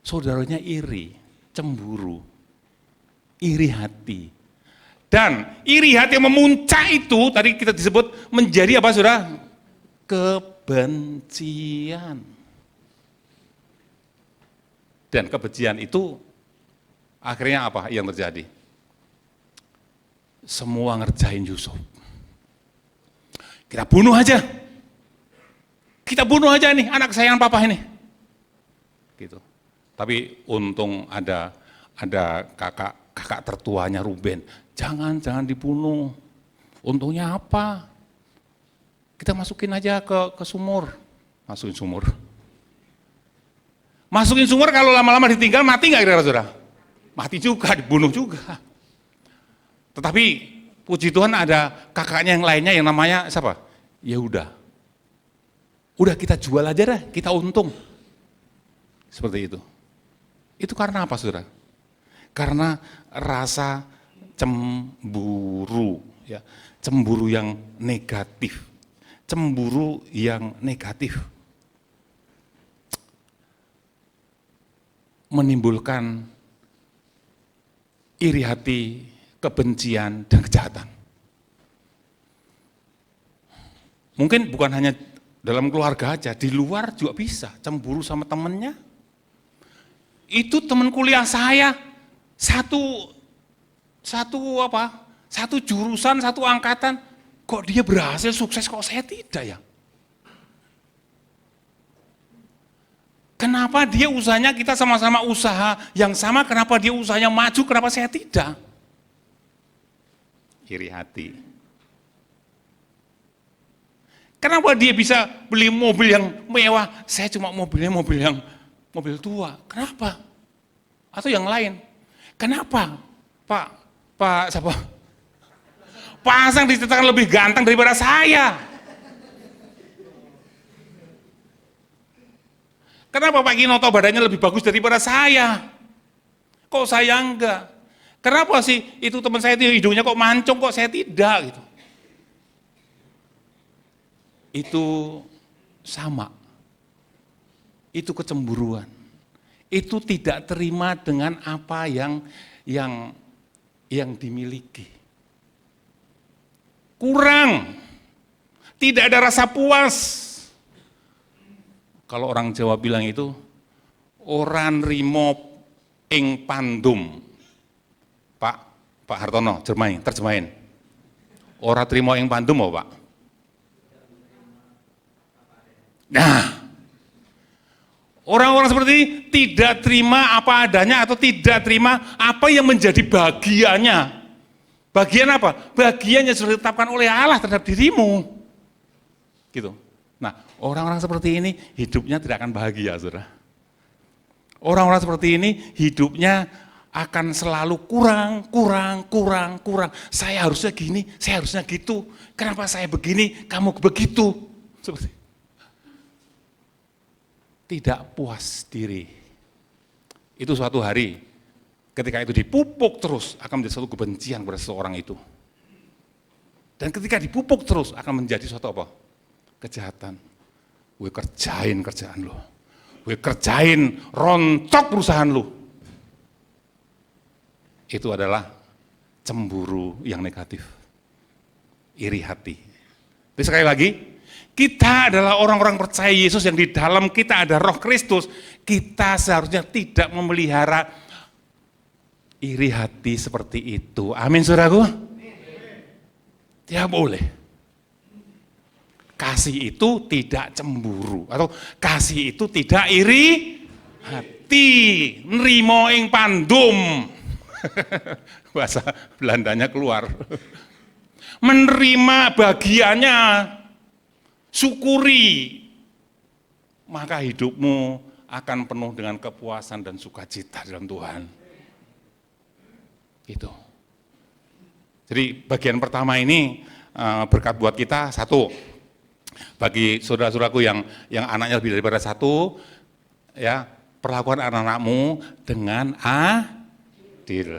Saudaranya iri, cemburu, iri hati. Dan iri hati yang memuncak itu, tadi kita disebut menjadi apa saudara? Kebencian. Dan kebencian itu akhirnya apa yang terjadi? Semua ngerjain Yusuf. Kita bunuh aja. Kita bunuh aja nih anak kesayangan papa ini. Gitu. Tapi untung ada kakak tertuanya Ruben. Jangan dibunuh. Untungnya apa? Kita masukin aja ke sumur. Masukin sumur kalau lama-lama ditinggal mati nggak kira-kira saudara? Mati juga, dibunuh juga. Tetapi puji Tuhan ada kakaknya yang lainnya yang namanya siapa? Ya udah kita jual aja dah, kita untung. Seperti itu. Itu karena apa saudara? Karena rasa cemburu, ya, cemburu yang negatif. Menimbulkan iri hati, kebencian, dan kejahatan. Mungkin bukan hanya dalam keluarga aja, di luar juga bisa, cemburu sama temennya. Itu teman kuliah saya, satu jurusan, satu angkatan, kok dia berhasil sukses, kok saya tidak ya? Kenapa dia usahanya, kita sama-sama usaha yang sama, kenapa dia usahanya maju, kenapa saya tidak? Iri hati. Kenapa dia bisa beli mobil yang mewah? Saya cuma mobilnya mobil tua. Kenapa? Atau yang lain? Kenapa? Pak siapa? Pak Asang diceritakan lebih ganteng daripada saya. Kenapa Pak Kinoto badannya lebih bagus daripada saya? Kok saya enggak? Kenapa sih itu teman saya itu hidungnya kok mancung, kok saya tidak gitu? Itu sama. Itu kecemburuan. Itu tidak terima dengan apa yang dimiliki. Kurang. Tidak ada rasa puas. Kalau orang Jawa bilang itu, orang rimo ing pandum. Pak Hartono, terjemahin. Ora trimo ing pandum, oh Pak. Nah, orang-orang seperti ini tidak terima apa adanya atau tidak terima apa yang menjadi bagiannya. Bagian apa? Bagian yang sudah ditetapkan oleh Allah terhadap dirimu. Gitu. Nah, orang-orang seperti ini hidupnya tidak akan bahagia, saudara. Orang-orang seperti ini hidupnya akan selalu kurang. Saya harusnya gini, saya harusnya gitu. Kenapa saya begini, kamu begitu? Seperti itu. Tidak puas diri. Itu suatu hari, ketika itu dipupuk terus, akan menjadi suatu kebencian pada seseorang itu. Dan ketika dipupuk terus, akan menjadi suatu apa? Kejahatan. Gue kerjain kerjaan lo. Gue kerjain, rontok perusahaan lo. Itu adalah cemburu yang negatif. Iri hati. Tapi sekali lagi, kita adalah orang-orang percaya Yesus yang di dalam kita ada Roh Kristus. Kita seharusnya tidak memelihara iri hati seperti itu. Amin, saudaraku? Tidak boleh. Kasih itu tidak cemburu. Atau kasih itu tidak iri hati. Nrimo ing pandum. Bahasa Belandanya keluar. Menerima bagiannya. Syukuri, maka hidupmu akan penuh dengan kepuasan dan sukacita dalam Tuhan. Gitu. Jadi bagian pertama ini berkat buat kita, satu, bagi saudara-saudaraku yang anaknya lebih daripada satu, ya perlakukan anak-anakmu dengan adil.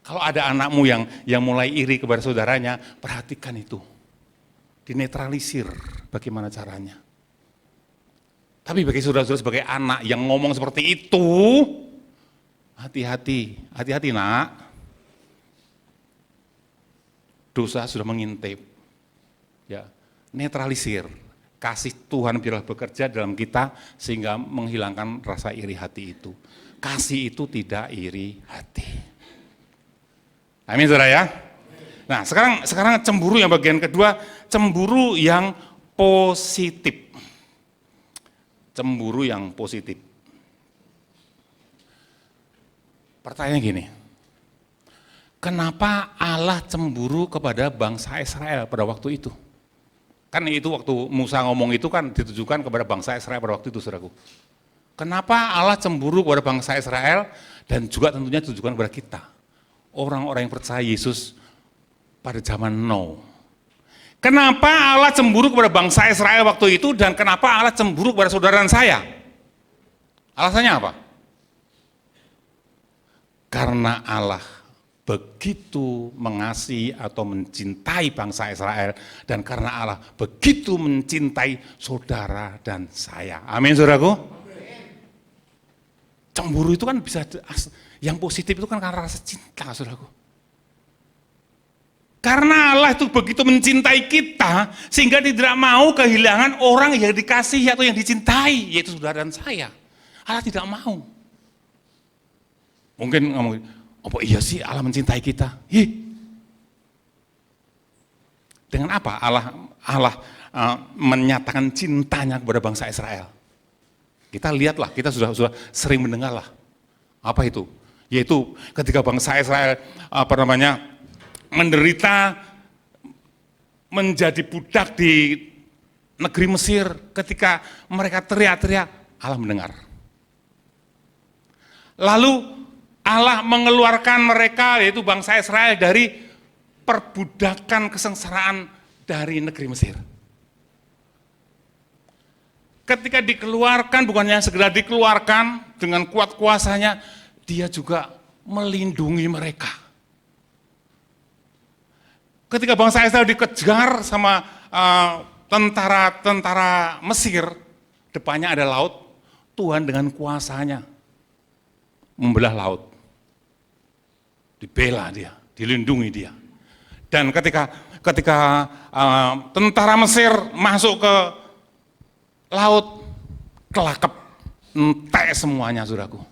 Kalau ada anakmu yang mulai iri kepada saudaranya, perhatikan itu. Dinetralisir bagaimana caranya. Tapi bagi saudara-saudara sebagai anak yang ngomong seperti itu, hati-hati nak. Dosa sudah mengintip. Ya, netralisir. Kasih Tuhan biarlah bekerja dalam kita sehingga menghilangkan rasa iri hati itu. Kasih itu tidak iri hati. Amin, saudara ya. Nah, sekarang cemburu yang bagian kedua, cemburu yang positif. Cemburu yang positif. Pertanyaan gini, kenapa Allah cemburu kepada bangsa Israel pada waktu itu? Kan itu waktu Musa ngomong itu kan ditujukan kepada bangsa Israel pada waktu itu, saudaraku. Kenapa Allah cemburu kepada bangsa Israel dan juga tentunya ditujukan kepada kita, orang-orang yang percaya Yesus pada zaman now. Kenapa Allah cemburu kepada bangsa Israel waktu itu dan kenapa Allah cemburu kepada saudara saya? Alasannya apa? Karena Allah begitu mengasihi atau mencintai bangsa Israel dan karena Allah begitu mencintai saudara dan saya. Amin, saudaraku. Cemburu itu kan bisa, yang positif itu kan karena rasa cinta, saudaraku. Karena Allah itu begitu mencintai kita, sehingga tidak mau kehilangan orang yang dikasihi atau yang dicintai, yaitu saudara dan saya. Allah tidak mau. Mungkin ngomong, apa iya sih Allah mencintai kita? Dengan apa Allah menyatakan cintanya kepada bangsa Israel? Kita lihatlah, kita sudah sering mendengarlah. Apa itu? Yaitu ketika bangsa Israel menderita menjadi budak di negeri Mesir, ketika mereka teriak-teriak, Allah mendengar. Lalu Allah mengeluarkan mereka, yaitu bangsa Israel, dari perbudakan kesengsaraan dari negeri Mesir. Ketika dikeluarkan, bukannya segera dikeluarkan dengan kuat kuasanya, dia juga melindungi mereka. Ketika bangsa Israel dikejar sama tentara Mesir, depannya ada laut, Tuhan dengan kuasanya membelah laut. Dibela dia, dilindungi dia. Dan ketika tentara Mesir masuk ke laut, kelakep, entek semuanya, saudaraku.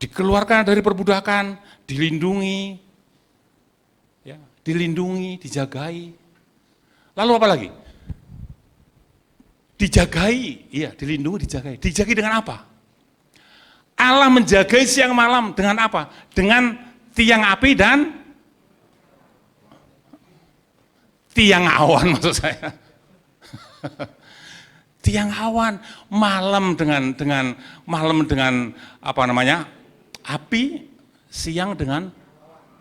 Dikeluarkan dari perbudakan, dilindungi, ya, dilindungi, dijagai. Lalu apa lagi? Dijagai, iya, dilindungi, dijagai. Dijagai dengan apa? Allah menjagai siang malam dengan apa? Dengan tiang api dan tiang awan, maksud saya. Tiang awan, malam dengan apa namanya? Api, siang dengan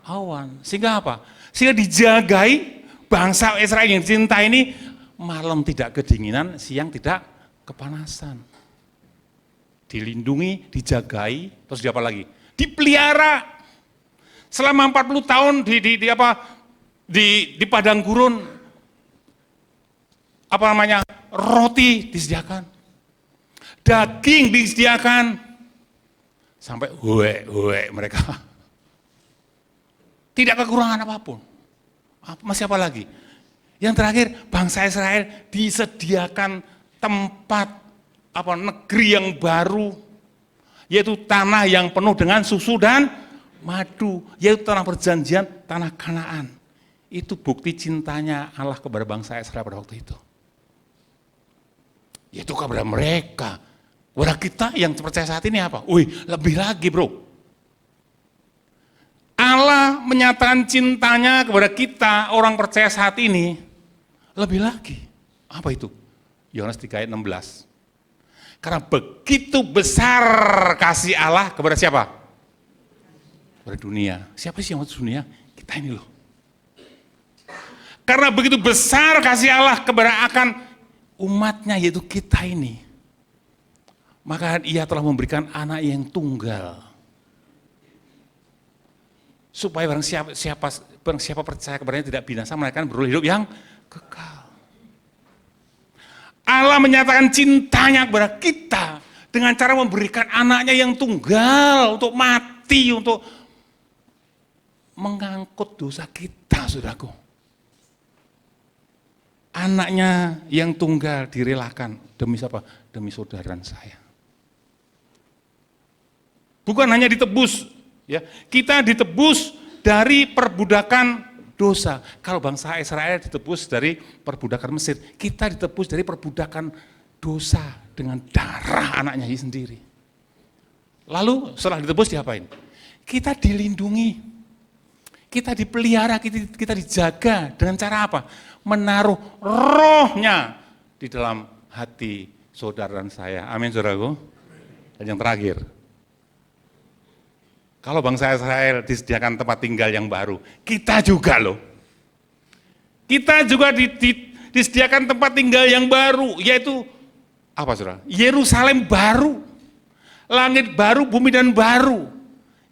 awan. Sehingga apa? Sehingga dijagai bangsa Israel yang cinta ini, malam tidak kedinginan, siang tidak kepanasan. Dilindungi, dijagai, terus di apa lagi? Dipelihara. Selama 40 tahun di padang gurun, apa namanya? Roti disediakan. Daging disediakan. Sampai huek mereka. Tidak kekurangan apapun. Masih apa lagi? Yang terakhir, bangsa Israel disediakan tempat negeri yang baru, yaitu tanah yang penuh dengan susu dan madu, yaitu tanah perjanjian, tanah Kanaan. Itu bukti cintanya Allah kepada bangsa Israel pada waktu itu. Yaitu kepada mereka. Kepada kita yang percaya saat ini apa? Lebih lagi, bro. Allah menyatakan cintanya kepada kita, orang percaya saat ini, lebih lagi. Apa itu? Yohanes 3 ayat 16. Karena begitu besar kasih Allah kepada siapa? Kepada dunia. Siapa sih yang masuk dunia? Kita ini loh. Karena begitu besar kasih Allah kepada akan umatnya, yaitu kita ini. Maka Ia telah memberikan anak yang tunggal. Supaya barang siapa percaya kepadanya tidak binasa, melainkan beroleh hidup yang kekal. Allah menyatakan cintanya kepada kita dengan cara memberikan anaknya yang tunggal untuk mati, untuk mengangkut dosa kita, saudaraku. Anaknya yang tunggal direlakan demi siapa? Demi saudara saya. Bukan hanya ditebus, ya, kita ditebus dari perbudakan dosa. Kalau bangsa Israel ditebus dari perbudakan Mesir, kita ditebus dari perbudakan dosa dengan darah anaknya sendiri. Lalu setelah ditebus diapain? Kita dilindungi, kita dipelihara, kita dijaga dengan cara apa? Menaruh rohnya di dalam hati saudara dan saya. Amin, saudaraku. Dan yang terakhir, kalau bangsa Israel disediakan tempat tinggal yang baru, kita juga loh. Kita juga disediakan tempat tinggal yang baru, yaitu apa, saudara? Yerusalem baru, langit baru, bumi dan baru,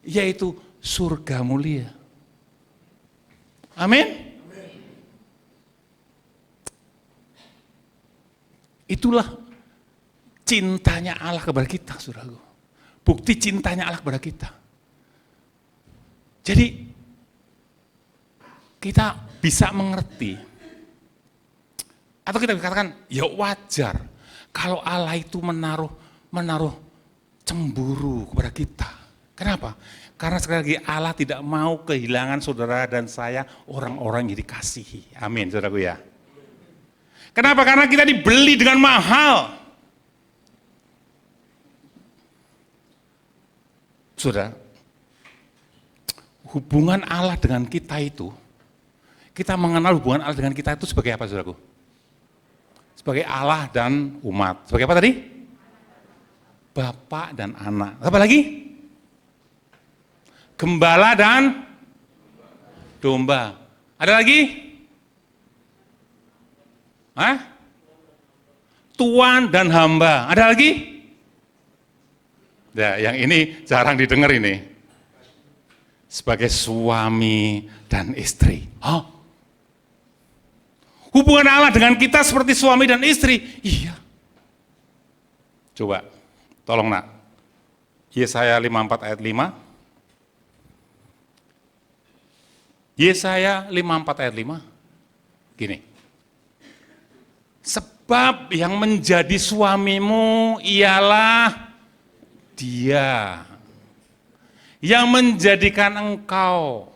yaitu surga mulia. Amin. Itulah cintanya Allah kepada kita, saudaraku. Bukti cintanya Allah kepada kita. Jadi kita bisa mengerti, atau kita katakan, ya wajar kalau Allah itu menaruh cemburu kepada kita. Kenapa? Karena sekali lagi Allah tidak mau kehilangan saudara dan saya, orang-orang yang dikasihi. Amin, saudaraku ya. Kenapa? Karena kita dibeli dengan mahal. Saudara, hubungan Allah dengan kita itu kita mengenal hubungan Allah dengan kita itu sebagai apa, saudaraku? Sebagai Allah dan umat. Sebagai apa tadi? Bapak dan anak. Apa lagi? Gembala dan domba. Ada lagi? Hah? Tuan dan hamba. Ada lagi? Nah, yang ini jarang didengar ini. Sebagai suami dan istri. Oh. Hubungan Allah dengan kita seperti suami dan istri. Iya. Coba, tolong nak. Yesaya 54 ayat 5. Yesaya 54 ayat 5. Gini. Sebab yang menjadi suamimu ialah Dia yang menjadikan engkau.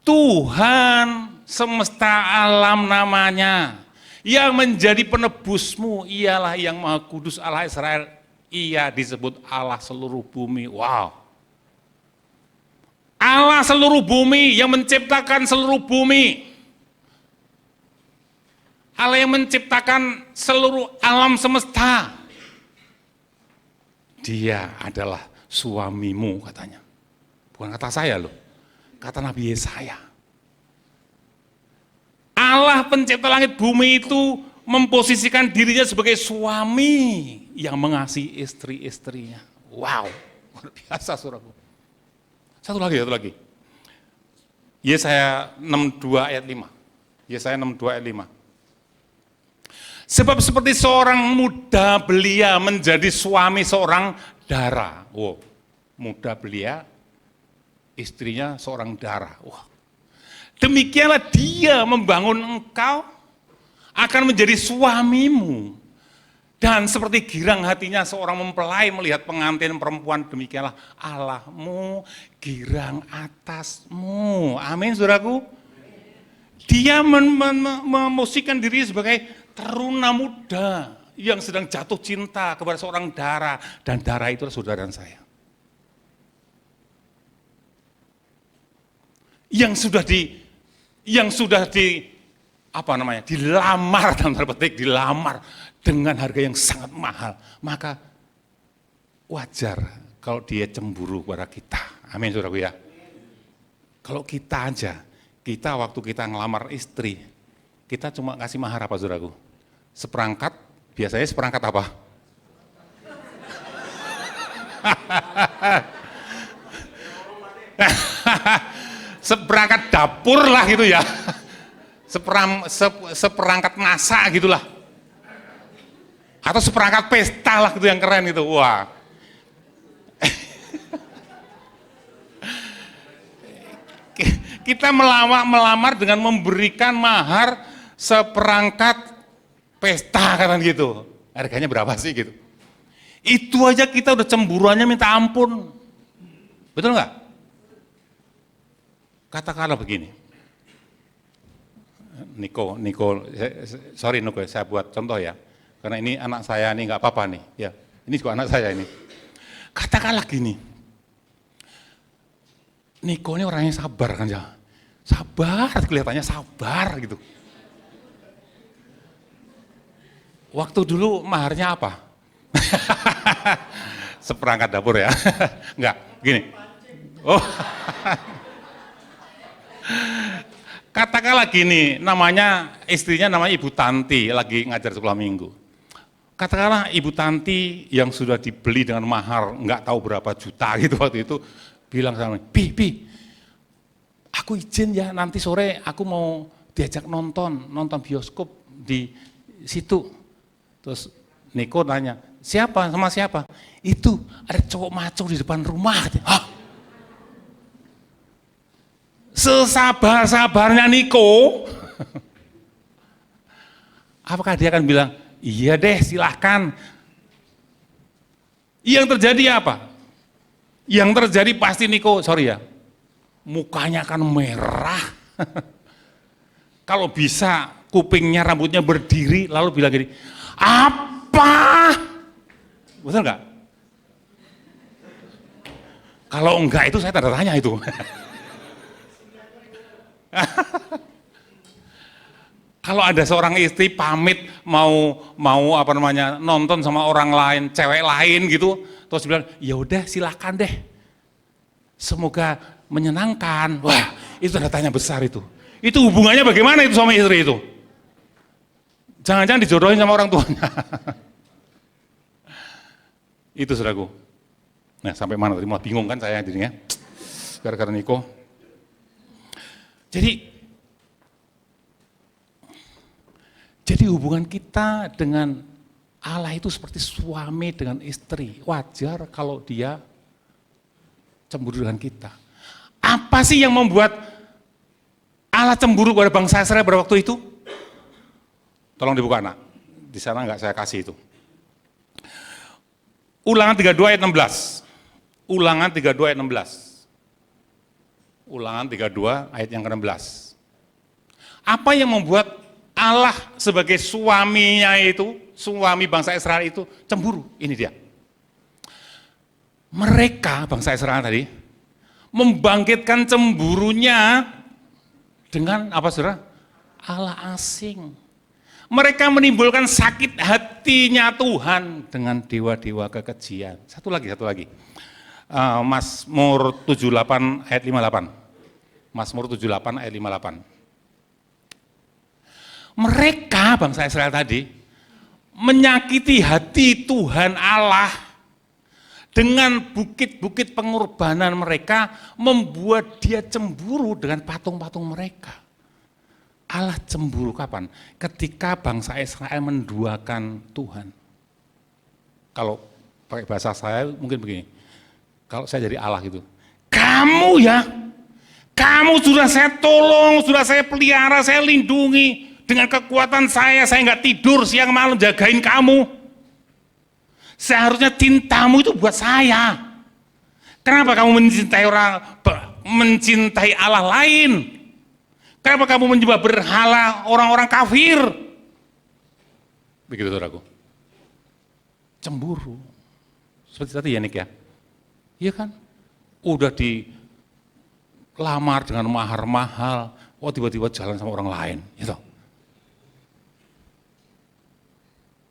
Tuhan semesta alam namanya. Yang menjadi penebusmu ialah yang Maha Kudus Allah Israel. Ia disebut Allah seluruh bumi. Wow. Allah seluruh bumi yang menciptakan seluruh bumi. Allah yang menciptakan seluruh alam semesta. Dia adalah suamimu katanya. Bukan kata saya loh. Kata Nabi Yesaya. Allah pencipta langit bumi itu memposisikan dirinya sebagai suami yang mengasihi istri-istrinya. Wow, luar biasa saudaraku. Satu lagi. Yesaya 62 ayat 5. Yesaya 62 ayat 5. Sebab seperti seorang muda belia menjadi suami seorang dara. Wow, muda belia, istrinya seorang dara. Wah. Demikianlah Dia membangun engkau akan menjadi suamimu. Dan seperti girang hatinya seorang mempelai melihat pengantin perempuan, demikianlah Allahmu girang atasmu. Amin, saudaraku. Dia memosisikan diri sebagai teruna muda yang sedang jatuh cinta kepada seorang dara. Dan dara itu adalah saudara saya. Yang sudah dilamar dalam tanda petik, dilamar dengan harga yang sangat mahal, maka wajar kalau dia cemburu kepada kita. Amin, saudaraku ya. Kalau kita aja, waktu kita ngelamar istri, kita cuma kasih mahar apa, saudaraku? Seperangkat, biasanya seperangkat apa? Seperangkat dapur lah gitu ya, seperangkat masak gitulah, atau seperangkat pesta lah gitu yang keren gitu. Wah, kita melamar dengan memberikan mahar seperangkat pesta kan gitu. Harganya berapa sih gitu? Itu aja kita udah cemburuannya minta ampun, betul nggak? Katakanlah begini, Niko, sorry Niko, saya buat contoh ya, karena ini anak saya nih nggak apa-apa nih, ya, ini juga anak saya ini. Katakanlah gini, Niko ini orangnya sabar kan ya, sabar, kelihatannya sabar gitu. Waktu dulu maharnya apa? Seperangkat dapur ya, enggak, gini, oh. Katakanlah gini, istrinya namanya Ibu Tanti, lagi ngajar sekolah minggu. Katakanlah Ibu Tanti yang sudah dibeli dengan mahar, nggak tahu berapa juta gitu waktu itu, bilang sama Pi, aku izin ya nanti sore aku mau diajak nonton bioskop di situ. Terus Niko nanya, siapa, sama siapa? Itu ada cowok maco di depan rumah. Hah? Sesabar-sabarnya Niko, apakah dia akan bilang, iya deh silahkan. Yang terjadi apa? Yang terjadi pasti Niko, sorry ya, mukanya akan merah. Kalau bisa kupingnya, rambutnya berdiri, lalu bilang gini, apa? Betul nggak? Kalau enggak itu saya tanda tanya itu. Kalau ada seorang istri pamit mau nonton sama orang lain, cewek lain gitu, terus bilang, ya udah silakan deh. Semoga menyenangkan. Wah, itu tanda tanya besar itu. Itu hubungannya bagaimana itu suami istri itu? Jangan-jangan dijodohin sama orang tuanya. Itu saudaraku. Nah, sampai mana tadi? Malah bingung kan saya jadinya. Gara-gara Niko. Jadi hubungan kita dengan Allah itu seperti suami dengan istri. Wajar kalau dia cemburu dengan kita. Apa sih yang membuat Allah cemburu kepada bangsa Israel pada waktu itu? Tolong dibuka nak. Di sana enggak saya kasih itu. Ulangan 32 ayat 16. Ulangan 32 ayat 16. Ulangan 32 ayat yang ke-16. Apa yang membuat Allah sebagai suaminya itu, suami bangsa Israel itu cemburu? Ini dia. Mereka, bangsa Israel tadi, membangkitkan cemburunya dengan apa saudara? Allah asing. Mereka menimbulkan sakit hatinya Tuhan dengan dewa-dewa kekejian. Satu lagi. Mazmur 78 ayat 58. Mazmur 78 ayat 58. Mereka, bangsa Israel tadi, menyakiti hati Tuhan Allah dengan bukit-bukit pengorbanan mereka, membuat dia cemburu dengan patung-patung mereka. Allah cemburu kapan? Ketika bangsa Israel menduakan Tuhan. Kalau pakai bahasa saya mungkin begini, kalau saya jadi Allah gitu, kamu sudah saya tolong, sudah saya pelihara, saya lindungi, dengan kekuatan saya nggak tidur siang malam jagain kamu. Seharusnya cintamu itu buat saya. Kenapa kamu mencintai Allah lain? Kenapa kamu menyembah berhala orang-orang kafir? Begitu saudaraku. Cemburu. Seperti tadi ya Nik ya. Iya kan? Udah dilamar dengan mahar-mahal, tiba-tiba jalan sama orang lain. Gitu.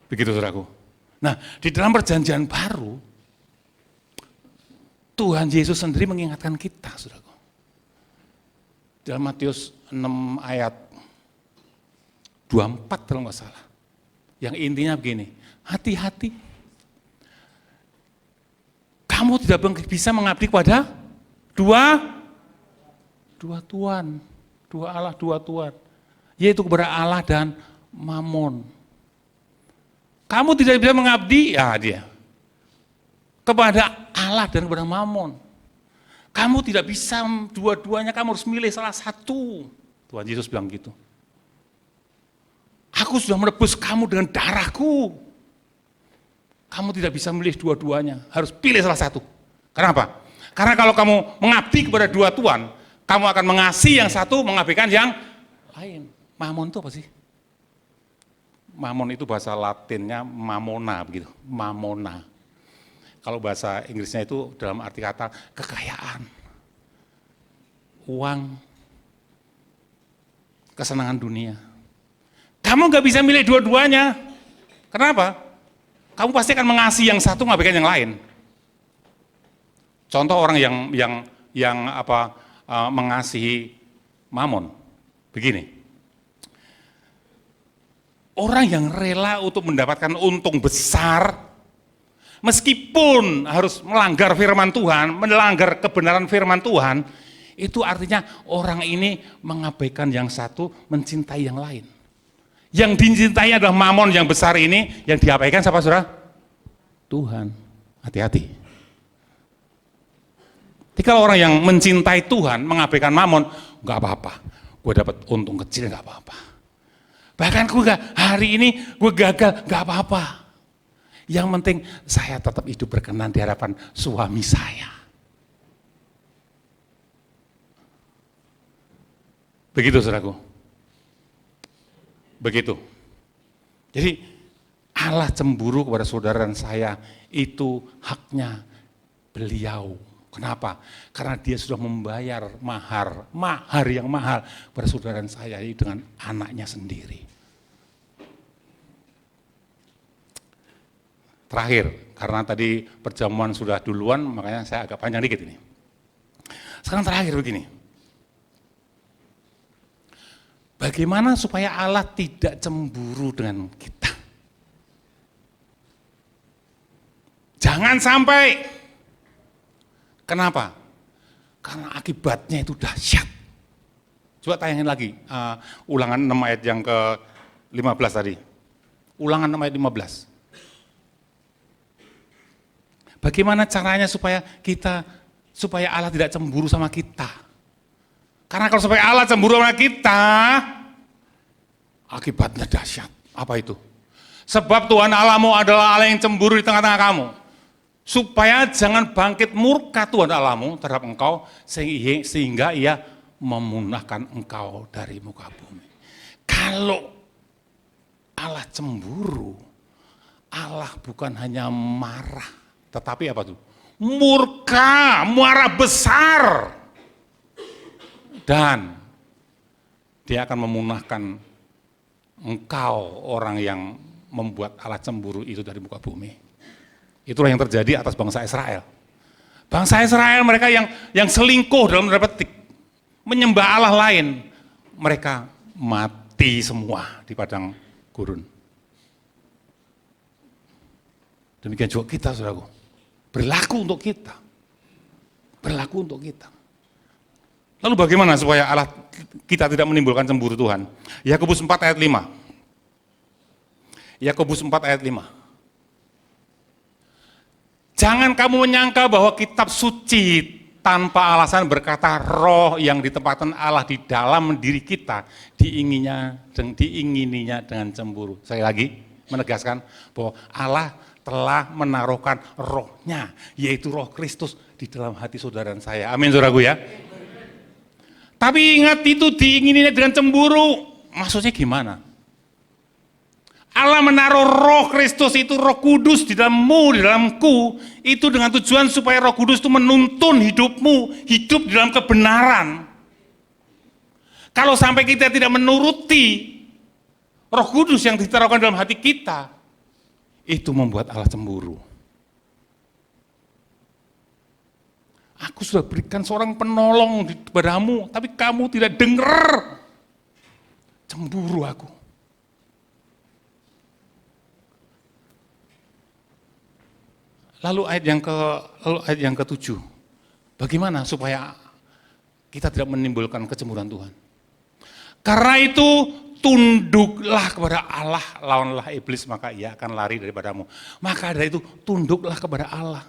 Begitu saudaraku. Nah, di dalam perjanjian baru, Tuhan Yesus sendiri mengingatkan kita, saudaraku. Dalam Matius 6 ayat 24 kalau nggak salah. Yang intinya begini, hati-hati. Kamu tidak bisa mengabdi kepada dua Tuhan, dua Allah, dua Tuhan. Yaitu kepada Allah dan Mamon. Kamu tidak bisa mengabdi, ya dia. Kepada Allah dan kepada Mamon. Kamu tidak bisa dua-duanya, kamu harus milih salah satu. Tuhan Yesus bilang gitu. Aku sudah menebus kamu dengan darahku. Kamu tidak bisa milih dua-duanya, harus pilih salah satu. Kenapa? Karena kalau kamu mengabdi kepada dua Tuhan, kamu akan mengasihi yang satu, mengabaikan yang lain. Mamon itu apa sih? Mamon itu bahasa Latinnya mamona, begitu. Mamona. Kalau bahasa Inggrisnya itu dalam arti kata kekayaan, uang, kesenangan dunia. Kamu nggak bisa milih dua-duanya. Kenapa? Kamu pasti akan mengasihi yang satu, mengabaikan yang lain. Contoh orang yang mengasihi mamon, begini. Orang yang rela untuk mendapatkan untung besar, meskipun harus melanggar firman Tuhan, melanggar kebenaran firman Tuhan, itu artinya orang ini mengabaikan yang satu, mencintai yang lain. Yang dicintai adalah mamon yang besar ini, yang diabaikan siapa saudara? Tuhan. Hati-hati. Jika orang yang mencintai Tuhan, mengabaikan mamon, nggak apa-apa. Gue dapat untung kecil, nggak apa-apa. Bahkan hari ini gue gagal, nggak apa-apa. Yang penting saya tetap hidup berkenan di hadapan suami saya. Begitu saudaraku. Begitu. Jadi Allah cemburu kepada saudara dan saya, itu haknya beliau. Kenapa? Karena dia sudah membayar mahar yang mahal pada saudara saya dengan anaknya sendiri. Terakhir, karena tadi perjamuan sudah duluan, makanya saya agak panjang dikit ini. Sekarang terakhir begini. Bagaimana supaya Allah tidak cemburu dengan kita? Jangan sampai. Kenapa? Karena akibatnya itu dahsyat. Coba tayangin lagi, Ulangan 6 ayat yang ke-15 tadi. Ulangan 6 ayat 15. Bagaimana caranya supaya Allah tidak cemburu sama kita? Karena kalau supaya Allah cemburu sama kita, akibatnya dahsyat. Apa itu? Sebab Tuhan Allahmu adalah Allah yang cemburu di tengah-tengah kamu. Supaya jangan bangkit murka Tuhan Allahmu terhadap engkau, sehingga ia memunahkan engkau dari muka bumi. Kalau Allah cemburu, Allah bukan hanya marah, tetapi apa tuh? Murka, marah besar. Dan dia akan memunahkan engkau, orang yang membuat Allah cemburu itu dari muka bumi. Itulah yang terjadi atas bangsa Israel. Bangsa Israel mereka yang selingkuh dalam tanda petik, menyembah Allah lain, mereka mati semua di padang gurun. Demikian juga kita, saudaraku. Berlaku untuk kita. Berlaku untuk kita. Lalu bagaimana supaya kita tidak menimbulkan cemburu Tuhan? Yakobus 4 ayat 5. Yakobus 4 ayat 5. Jangan kamu menyangka bahwa kitab suci tanpa alasan berkata roh yang ditempatkan Allah di dalam diri kita diingininya dengan cemburu. Saya lagi menegaskan bahwa Allah telah menaruhkan rohnya, yaitu roh Kristus di dalam hati saudara dan saya. Amin, saudaraku ya. Tapi ingat, itu diingininya dengan cemburu. Maksudnya gimana? Allah menaruh roh Kristus itu, roh kudus di dalammu, di dalamku, itu dengan tujuan supaya roh kudus itu menuntun hidupmu, hidup di dalam kebenaran. Kalau sampai kita tidak menuruti roh kudus yang ditaruhkan dalam hati kita, itu membuat Allah cemburu. Aku sudah berikan seorang penolong kepadamu, tapi kamu tidak dengar. Cemburu aku. Lalu ayat yang ke-7. Bagaimana supaya kita tidak menimbulkan kecemburuan Tuhan? Karena itu tunduklah kepada Allah, lawanlah iblis, maka ia akan lari daripadamu. Maka dari itu tunduklah kepada Allah.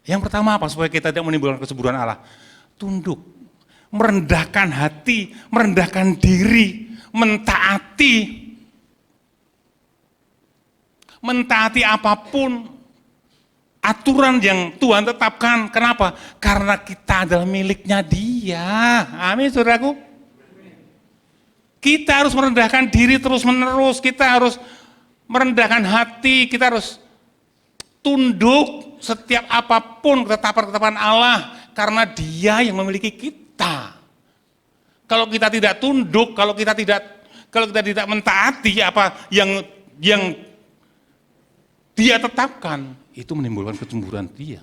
Yang pertama apa supaya kita tidak menimbulkan kecemburuan Allah? Tunduk, merendahkan hati, merendahkan diri, mentaati apapun aturan yang Tuhan tetapkan. Kenapa? Karena kita adalah miliknya Dia. Amin, saudaraku. Kita harus merendahkan diri terus-menerus, kita harus merendahkan hati, kita harus tunduk setiap apapun ketetapan-ketetapan Allah, karena Dia yang memiliki kita. Kalau kita tidak tunduk, kalau kita tidak mentaati apa yang Dia tetapkan, itu menimbulkan kecemburuan Dia.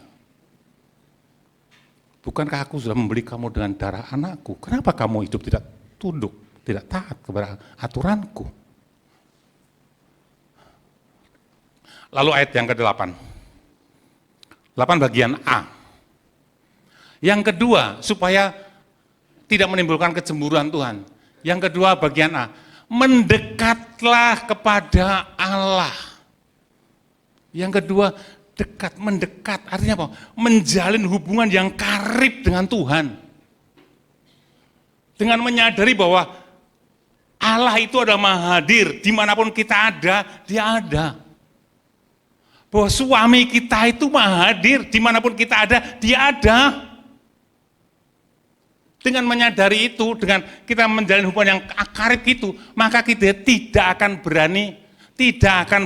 Bukankah aku sudah membeli kamu dengan darah anakku? Kenapa kamu hidup tidak tunduk, tidak taat kepada aturanku? Lalu ayat yang ke-8. 8 bagian A. Yang kedua, supaya tidak menimbulkan kecemburuan Tuhan. Yang kedua bagian A. Mendekatlah kepada Allah. Yang kedua, mendekat, artinya apa? Menjalin hubungan yang karib dengan Tuhan. Dengan menyadari bahwa Allah itu ada maha hadir, dimanapun kita ada, Dia ada. Bahwa suami kita itu maha hadir, dimanapun kita ada, Dia ada. Dengan menyadari itu, dengan kita menjalin hubungan yang karib itu, maka kita tidak akan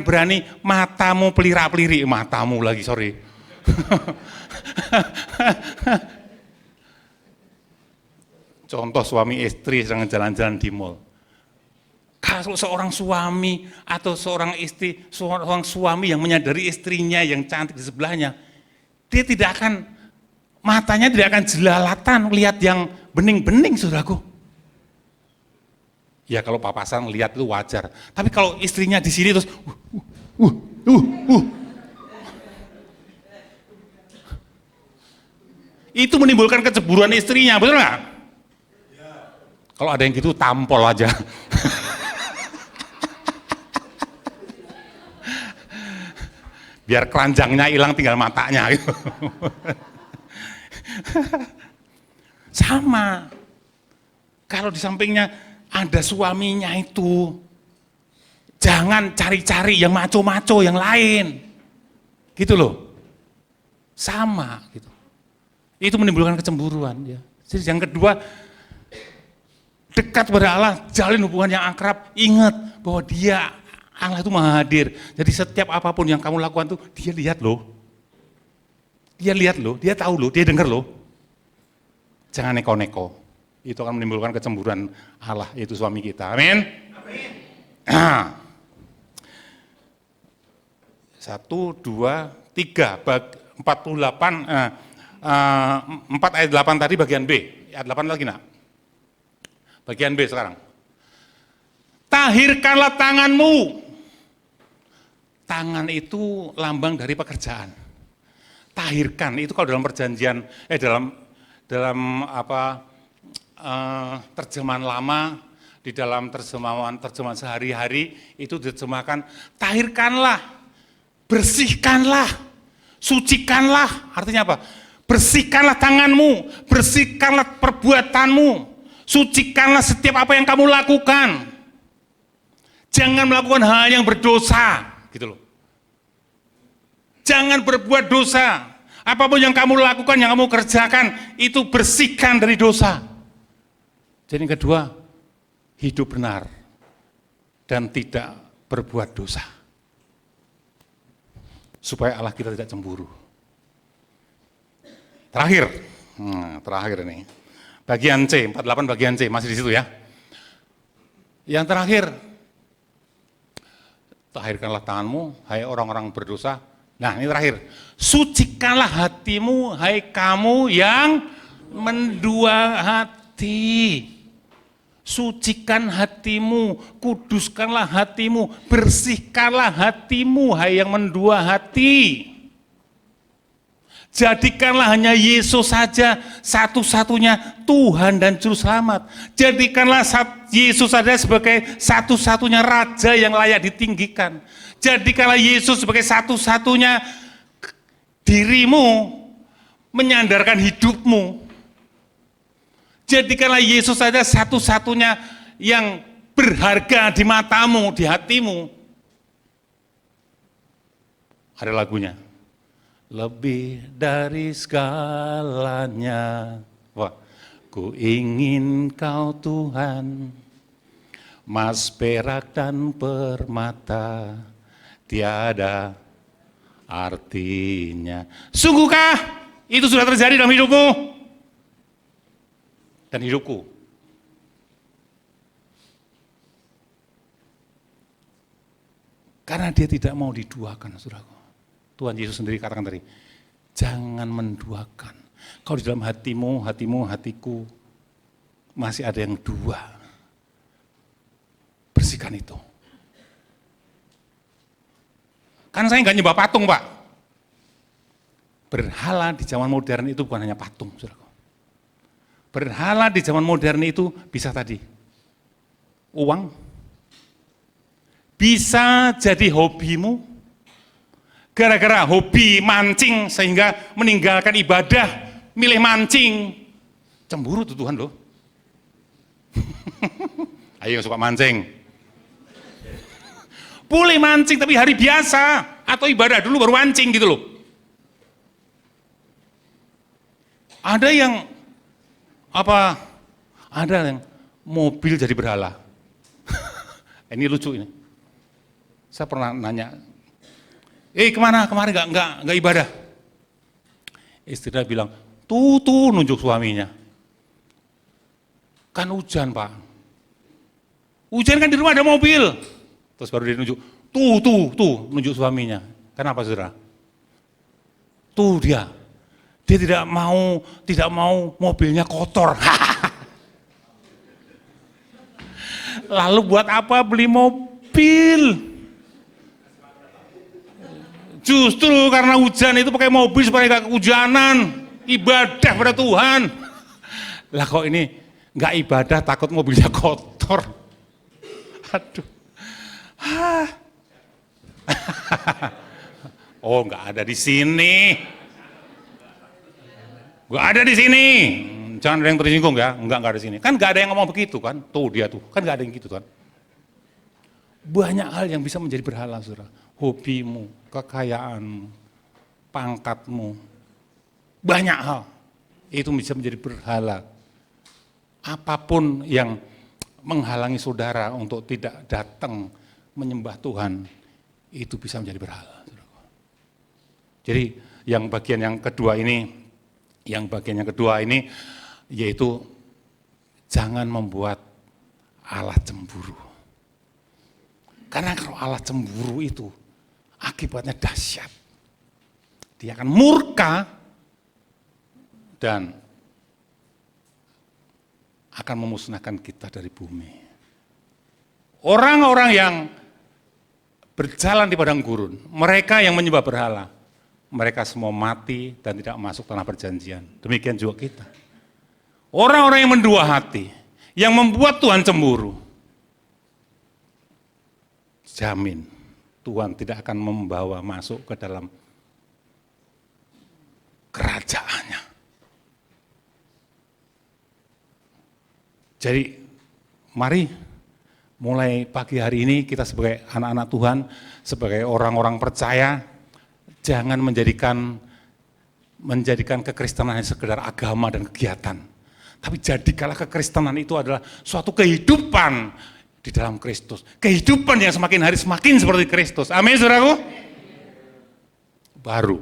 berani matamu pelira-peliri, Contoh suami istri sedang jalan-jalan di mall. Kalau seorang suami atau seorang istri, seorang suami yang menyadari istrinya yang cantik di sebelahnya, dia tidak akan, matanya tidak akan jelalatan melihat yang bening-bening, saudaraku. Ya kalau papasan lihat itu wajar, tapi kalau istrinya di sini terus, itu menimbulkan kecemburuan istrinya, betul nggak? Kalau ada yang gitu tampol aja. Biar keranjangnya hilang tinggal matanya gitu. Sama. Kalau di sampingnya ada suaminya itu, jangan cari-cari yang maco-maco yang lain. Gitu loh. Sama gitu. Itu menimbulkan kecemburuan ya. Jadi yang kedua, dekat kepada Allah, jalin hubungan yang akrab, ingat bahwa Dia Allah itu maha hadir. Jadi setiap apapun yang kamu lakukan tuh Dia lihat loh. Dia lihat loh, Dia tahu loh, Dia dengar loh. Jangan neko-neko. Itu akan menimbulkan kecemburuan Allah, yaitu suami kita. Amin. Amin. 1, 2, 3, 48, 4 ayat 8 tadi bagian B. Ayat 8 lagi nak. Bagian B sekarang. Tahirkanlah tanganmu. Tangan itu lambang dari pekerjaan. Tahirkan itu kalau dalam perjanjian, dalam terjemahan lama, di dalam terjemahan sehari-hari itu diterjemahkan tahirkanlah, bersihkanlah, sucikanlah. Artinya apa? Bersihkanlah tanganmu, bersihkanlah perbuatanmu, sucikanlah setiap apa yang kamu lakukan. Jangan melakukan hal yang berdosa, gitu loh. Jangan berbuat dosa. Apapun yang kamu lakukan, yang kamu kerjakan, itu bersihkan dari dosa. Jadi yang kedua, hidup benar dan tidak berbuat dosa. Supaya Allah kita tidak cemburu. Terakhir ini. Bagian C, 48 bagian C, masih di situ ya. Yang terakhir, tahirkanlah tanganmu, hai orang-orang berdosa. Nah ini terakhir, sucikanlah hatimu, hai kamu yang mendua hati. Sucikan hatimu, kuduskanlah hatimu, bersihkanlah hatimu, hai yang mendua hati. Jadikanlah hanya Yesus saja satu-satunya Tuhan dan Juru Selamat. Jadikanlah Yesus saja sebagai satu-satunya Raja yang layak ditinggikan. Jadikanlah Yesus sebagai satu-satunya dirimu, menyandarkan hidupmu. Jadikanlah Yesus saja satu-satunya yang berharga di matamu, di hatimu. Ada lagunya. Lebih dari segalanya, wah, ku ingin kau Tuhan, emas, perak dan permata, tiada artinya. Sungguhkah itu sudah terjadi dalam hidupmu dan hidupku? Karena dia tidak mau diduakan, saudaraku. Tuhan Yesus sendiri katakan tadi, jangan menduakan. Kalau di dalam hatimu, hatiku, masih ada yang dua. Bersihkan itu. Kan saya nggak nyembah patung, Pak. Berhala di zaman modern itu bukan hanya patung, saudaraku. Berhala di zaman modern itu bisa tadi, uang, bisa jadi hobimu. Gara-gara hobi mancing sehingga meninggalkan ibadah, milih mancing. Cemburu tuh Tuhan loh. Ayo yang suka mancing. Boleh mancing tapi hari biasa atau ibadah dulu baru mancing gitu loh. Ada yang ada yang mobil jadi berhala. Ini lucu ini. Saya pernah nanya, kemana kemarin nggak ibadah? Istrinya bilang, tuh nunjuk suaminya. Kan hujan Pak. Hujan kan di rumah ada mobil. Terus baru dia nunjuk, tuh nunjuk suaminya. Kenapa saudara? Tuh dia tidak mau mobilnya kotor. Lalu buat apa beli mobil? Justru karena hujan itu pakai mobil supaya gak kehujanan, ibadah pada Tuhan. Lah kok ini gak ibadah takut mobilnya kotor. Aduh. Oh gak ada di sini. Gak ada di sini. Jangan ada yang tersinggung ya, enggak ada di sini. Kan gak ada yang ngomong begitu kan, tuh dia tuh, kan gak ada yang gitu kan. Banyak hal yang bisa menjadi berhala, saudara. Hobimu, kekayaanmu, pangkatmu, banyak hal. Itu bisa menjadi berhala. Apapun yang menghalangi saudara untuk tidak datang menyembah Tuhan, itu bisa menjadi berhala. Jadi yang bagian yang kedua ini, yaitu jangan membuat Allah cemburu. Karena kalau Allah cemburu itu akibatnya dahsyat. Dia akan murka dan akan memusnahkan kita dari bumi. Orang-orang yang berjalan di padang gurun, mereka yang menyembah berhala, mereka semua mati dan tidak masuk tanah perjanjian. Demikian juga kita. Orang-orang yang mendua hati, yang membuat Tuhan cemburu, jamin Tuhan tidak akan membawa masuk ke dalam kerajaannya. Jadi mari mulai pagi hari ini kita sebagai anak-anak Tuhan, sebagai orang-orang percaya, jangan menjadikan kekristenan hanya sekedar agama dan kegiatan. Tapi jadikanlah kekristenan itu adalah suatu kehidupan di dalam Kristus. Kehidupan yang semakin hari semakin seperti Kristus. Amin, saudaraku. Baru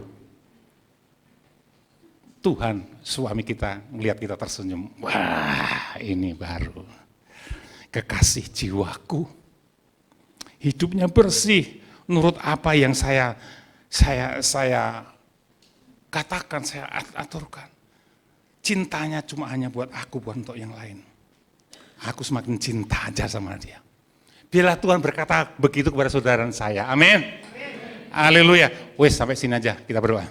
Tuhan, suami kita, melihat kita tersenyum. Wah, ini baru kekasih jiwaku. Hidupnya bersih, menurut apa yang saya katakan, saya aturkan. Cintanya cuma hanya buat aku, bukan untuk yang lain. Aku semakin cinta aja sama dia. Biarlah Tuhan berkata begitu kepada saudara dan saya. Amin. Haleluya. Wes, sampai sini aja kita berdoa.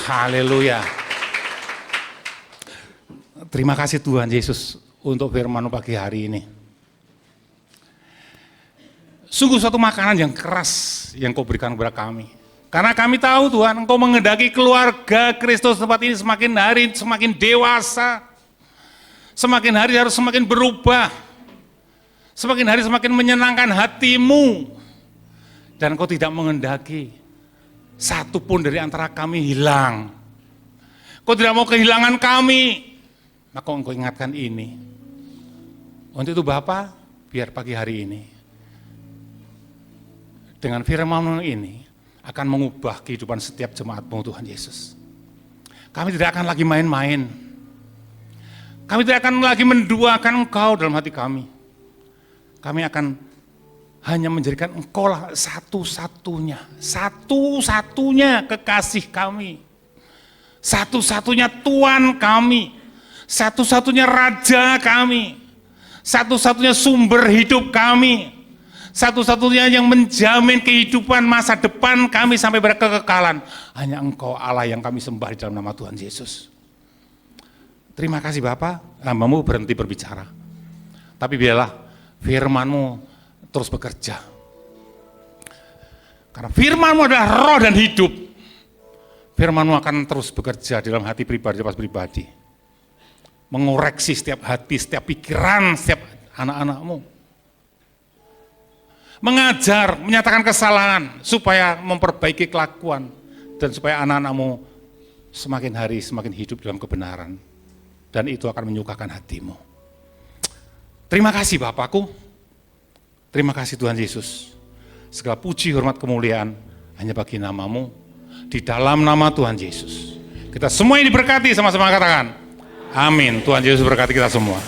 Haleluya. Terima kasih Tuhan Yesus untuk firman-Mu pagi hari ini. Sungguh suatu makanan yang keras yang Kau berikan kepada kami. Karena kami tahu Tuhan, Engkau menghendaki keluarga Kristus tempat ini semakin hari semakin dewasa. Semakin hari harus semakin berubah. Semakin hari semakin menyenangkan hati-Mu. Dan Engkau tidak menghendaki satu pun dari antara kami hilang. Kau tidak mau kehilangan kami. Maka Engkau ingatkan ini. Untuk itu Bapa, biar pagi hari ini dengan firman-Mu ini akan mengubah kehidupan setiap jemaat-Mu Tuhan Yesus. Kami tidak akan lagi main-main. Kami tidak akan lagi menduakan Engkau dalam hati kami. Kami akan hanya menjadikan Engkau lah satu-satunya kekasih kami. Satu-satunya Tuhan kami. Satu-satunya Raja kami. Satu-satunya sumber hidup kami. Satu-satunya yang menjamin kehidupan masa depan kami sampai berkekekalan. Hanya Engkau Allah yang kami sembah di dalam nama Tuhan Yesus. Terima kasih Bapa, hamba-Mu berhenti berbicara. Tapi biarlah firman-Mu terus bekerja. Karena firman-Mu adalah roh dan hidup. Firman-Mu akan terus bekerja dalam hati pribadi. Mengoreksi setiap hati, setiap pikiran, setiap anak-anak-Mu. Mengajar, menyatakan kesalahan, supaya memperbaiki kelakuan, dan supaya anak-anak-Mu semakin hari semakin hidup dalam kebenaran. Dan itu akan menyukakan hati-Mu. Terima kasih Bapakku. Terima kasih Tuhan Yesus. Segala puji, hormat, kemuliaan hanya bagi nama-Mu. di dalam nama Tuhan Yesus. Kita semua yang diberkati, sama-sama katakan amin. Tuhan Yesus berkati kita semua.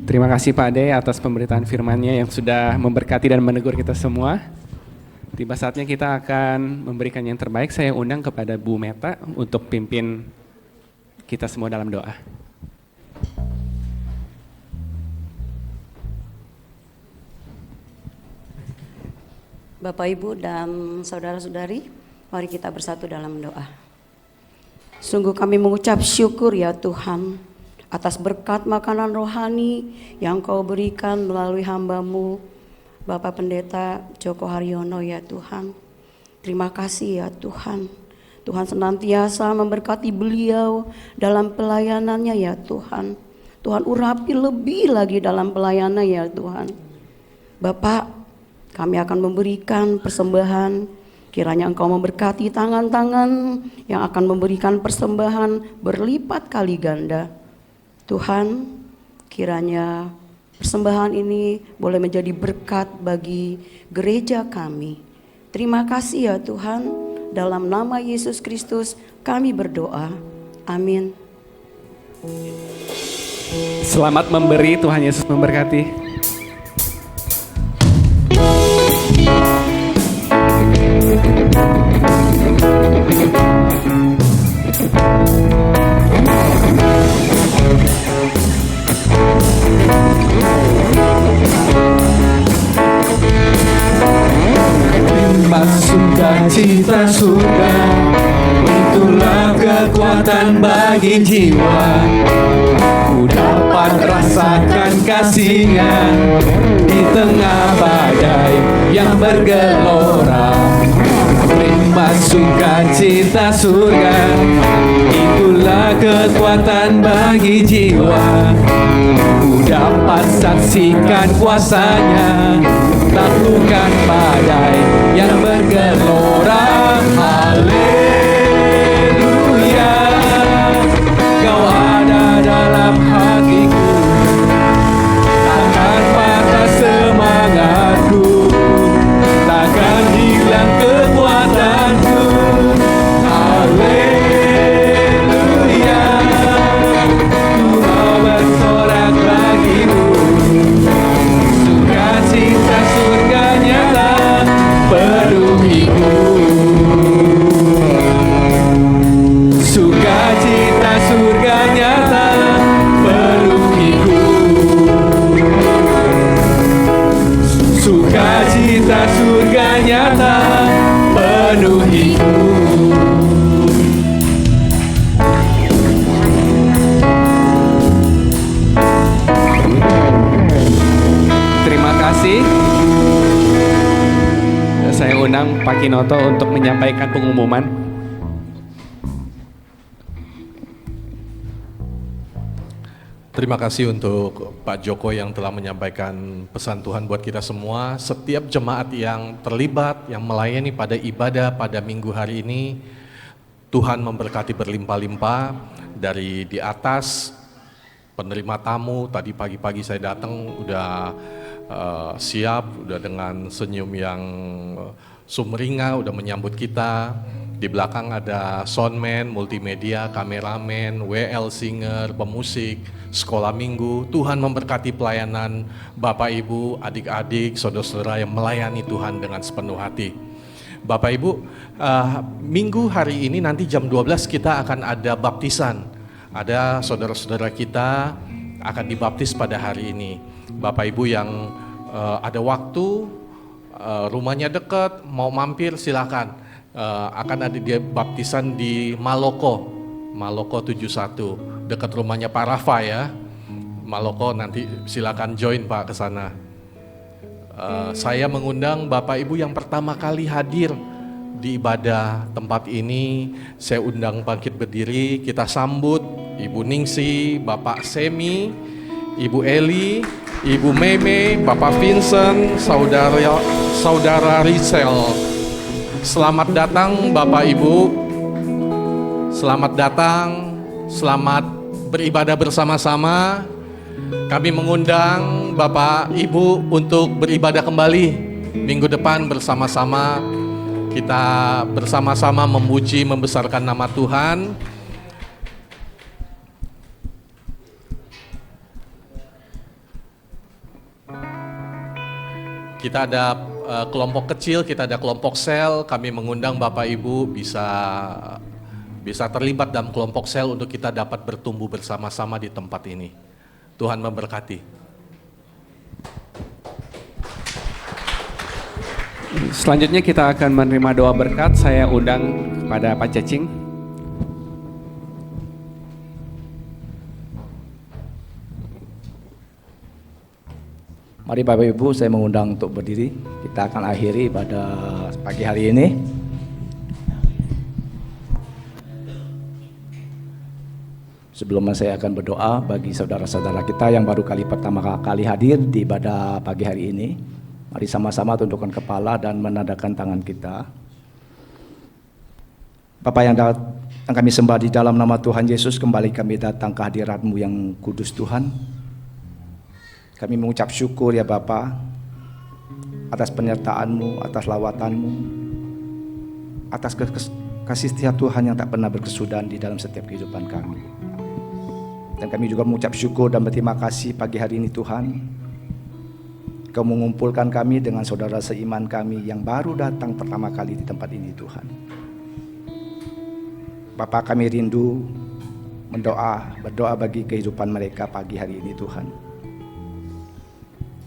Terima kasih Pak Ade atas pemberitaan firman-Nya yang sudah memberkati dan menegur kita semua. Tiba saatnya kita akan memberikan yang terbaik. Saya undang kepada Bu Meta untuk pimpin kita semua dalam doa. Bapak, Ibu, dan saudara-saudari, mari kita bersatu dalam doa. Sungguh kami mengucap syukur ya Tuhan atas berkat makanan rohani yang Kau berikan melalui hamba-Mu, Bapak Pendeta Joko Haryono ya Tuhan. Terima kasih ya Tuhan. Tuhan senantiasa memberkati beliau dalam pelayanannya ya Tuhan. Tuhan urapi lebih lagi dalam pelayanan ya Tuhan. Bapak, kami akan memberikan persembahan, kiranya Engkau memberkati tangan-tangan yang akan memberikan persembahan berlipat kali ganda. Tuhan, kiranya persembahan ini boleh menjadi berkat bagi gereja kami. Terima kasih ya Tuhan, dalam nama Yesus Kristus kami berdoa. Amin. Selamat memberi, Tuhan Yesus memberkati. Sukacita surga, itulah kekuatan bagi jiwa. Ku dapat rasakan kasih-Nya di tengah badai yang bergelora. Terima sukacita surga, itulah kekuatan bagi jiwa. Ku dapat saksikan kuasa-Nya, taklukkan badai yang bergelora. Haleluya, Kau ada dalam hatiku, takkan patah semangatku, takkan hilang kekuatanku. Haleluya, ku mau bersorak bagimu. Sukacita surga nyata penuhiku. Sukacita surga nyata penuhiku. Sukacita surga nyata penuhiku. Terima kasih. Saya undang Pak Kinoto untuk menyampaikan pengumuman. Terima kasih untuk Pak Joko yang telah menyampaikan pesan Tuhan buat kita semua. Setiap jemaat yang terlibat, yang melayani pada ibadah pada minggu hari ini, Tuhan memberkati berlimpah-limpah. Dari di atas, penerima tamu, tadi pagi-pagi saya datang udah siap, udah dengan senyum yang sumringah, udah menyambut kita. Di belakang ada soundman, multimedia, kameramen, WL singer, pemusik, sekolah minggu. Tuhan memberkati pelayanan Bapak Ibu, adik-adik, saudara-saudara yang melayani Tuhan dengan sepenuh hati. Bapak Ibu, minggu hari ini nanti jam 12 kita akan ada baptisan. Ada saudara-saudara kita akan dibaptis pada hari ini. Bapak Ibu yang ada waktu, rumahnya dekat, mau mampir silakan. Akan ada dia baptisan di Maloko 71, dekat rumahnya Pak Rafa ya. Maloko, nanti silakan join Pak ke sana. Saya mengundang Bapak Ibu yang pertama kali hadir di ibadah tempat ini. Saya undang bangkit berdiri, kita sambut Ibu Ningsi, Bapak Semi, Ibu Eli, Ibu Meme, Bapak Vincent, Saudara Risel. Selamat datang Bapak Ibu, selamat datang, selamat beribadah bersama-sama. Kami mengundang Bapak Ibu untuk beribadah kembali Minggu depan bersama-sama kita bersama-sama memuji membesarkan nama Tuhan. Kita ada kelompok kecil, kita ada kelompok sel. Kami mengundang Bapak Ibu bisa terlibat dalam kelompok sel untuk kita dapat bertumbuh bersama-sama di tempat ini. Tuhan memberkati. Selanjutnya kita akan menerima doa berkat. Saya undang pada Pak Cacing. Mari Bapak Ibu, saya mengundang untuk berdiri. Kita akan akhiri pada pagi hari ini. Sebelumnya saya akan berdoa bagi saudara-saudara kita yang baru pertama kali hadir di ibadah pagi hari ini. Mari sama-sama tundukkan kepala dan menadahkan tangan kita. Bapa yang kami sembah di dalam nama Tuhan Yesus, kembali kami datang ke hadirat-Mu yang kudus Tuhan. Kami mengucap syukur ya Bapa atas penyertaan-Mu, atas lawatan-Mu, atas kasih setia Tuhan yang tak pernah berkesudahan di dalam setiap kehidupan kami. Dan kami juga mengucap syukur dan berterima kasih pagi hari ini Tuhan. Kau mengumpulkan kami dengan saudara seiman kami yang baru datang pertama kali di tempat ini Tuhan. Bapa, kami rindu berdoa bagi kehidupan mereka pagi hari ini Tuhan.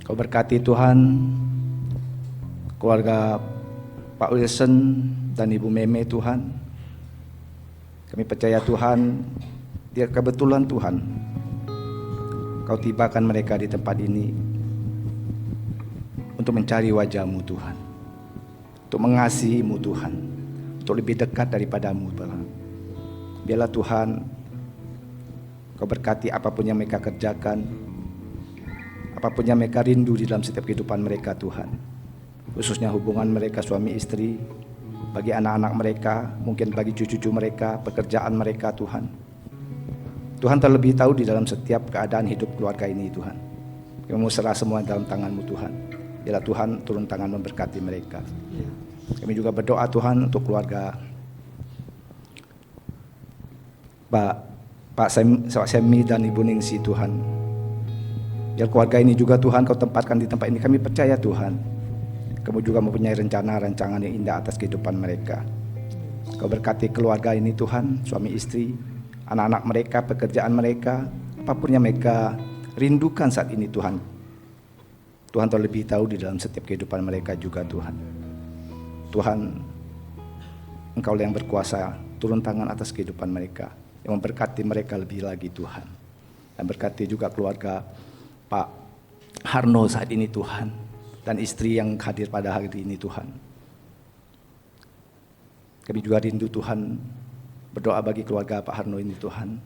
Kau berkati Tuhan keluarga Pak Wilson dan Ibu Meme Tuhan. Kami percaya Tuhan, dia kebetulan Tuhan Kau tibakan mereka di tempat ini untuk mencari wajah-Mu Tuhan, untuk mengasihi-Mu Tuhan, untuk lebih dekat daripada-Mu Tuhan. Biarlah Tuhan Kau berkati apapun yang mereka kerjakan, apapun yang mereka rindu di dalam setiap kehidupan mereka Tuhan. Khususnya hubungan mereka suami istri, bagi anak-anak mereka, mungkin bagi cucu-cucu mereka, pekerjaan mereka Tuhan. Tuhan terlebih tahu di dalam setiap keadaan hidup keluarga ini Tuhan. Kami mau serah semua dalam tangan-Mu Tuhan. Biarlah Tuhan turun tangan memberkati mereka. Kami juga berdoa Tuhan untuk keluarga Pak Semi dan Ibu Ningsi Tuhan. Biar keluarga ini juga Tuhan Kau tempatkan di tempat ini. Kami percaya Tuhan Kamu juga mempunyai rencana-rancangan yang indah atas kehidupan mereka. Kau berkati keluarga ini Tuhan, suami istri, anak-anak mereka, pekerjaan mereka, apapun yang mereka rindukan saat ini Tuhan. Tuhan terlebih tahu di dalam setiap kehidupan mereka juga Tuhan. Tuhan, Engkau yang berkuasa, turun tangan atas kehidupan mereka, yang memberkati mereka lebih lagi Tuhan. Dan berkati juga keluarga Pak Harno saat ini Tuhan, dan istri yang hadir pada hari ini Tuhan. Kami juga rindu Tuhan, berdoa bagi keluarga Pak Harno ini Tuhan,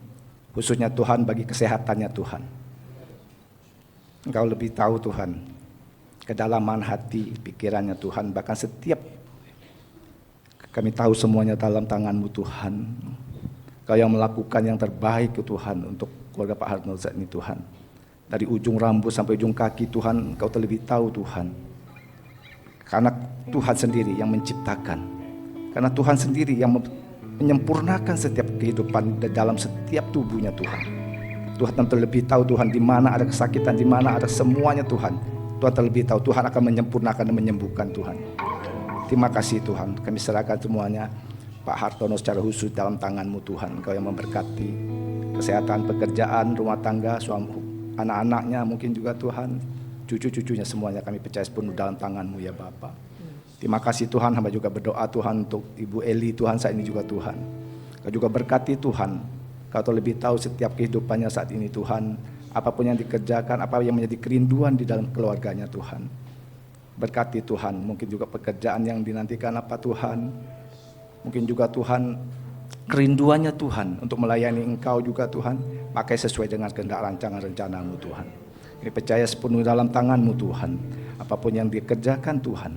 khususnya Tuhan bagi kesehatannya Tuhan. Engkau lebih tahu Tuhan, kedalaman hati, pikirannya Tuhan, bahkan setiap kami tahu semuanya dalam tangan-Mu Tuhan. Kau yang melakukan yang terbaik Tuhan untuk keluarga Pak Harno saat ini Tuhan. Dari ujung rambut sampai ujung kaki Tuhan, Kau terlebih tahu Tuhan. Karena Tuhan sendiri yang menciptakan. Karena Tuhan sendiri yang menyempurnakan setiap kehidupan dalam setiap tubuhnya Tuhan. Tuhan terlebih tahu Tuhan di mana ada kesakitan, di mana ada semuanya Tuhan. Tuhan terlebih tahu, Tuhan akan menyempurnakan dan menyembuhkan Tuhan. Terima kasih Tuhan, kami serahkan semuanya Pak Hartono secara khusus dalam tangan-Mu Tuhan. Kau yang memberkati kesehatan, pekerjaan, rumah tangga, suami, anak-anaknya mungkin juga Tuhan, cucu-cucunya semuanya kami percaya sepenuh dalam tangan-Mu ya Bapa. Terima kasih Tuhan, hamba juga berdoa Tuhan untuk Ibu Eli Tuhan saat ini juga Tuhan. Kau juga berkati Tuhan, Kau terlebih tahu setiap kehidupannya saat ini Tuhan, apapun yang dikerjakan, apa yang menjadi kerinduan di dalam keluarganya Tuhan. Berkati Tuhan, mungkin juga pekerjaan yang dinantikan apa Tuhan, mungkin juga Tuhan kerinduannya Tuhan untuk melayani Engkau juga Tuhan, pakai sesuai dengan kehendak rancangan rencana-Mu Tuhan. Kami percaya sepenuh dalam tangan-Mu Tuhan, apapun yang dikerjakan Tuhan,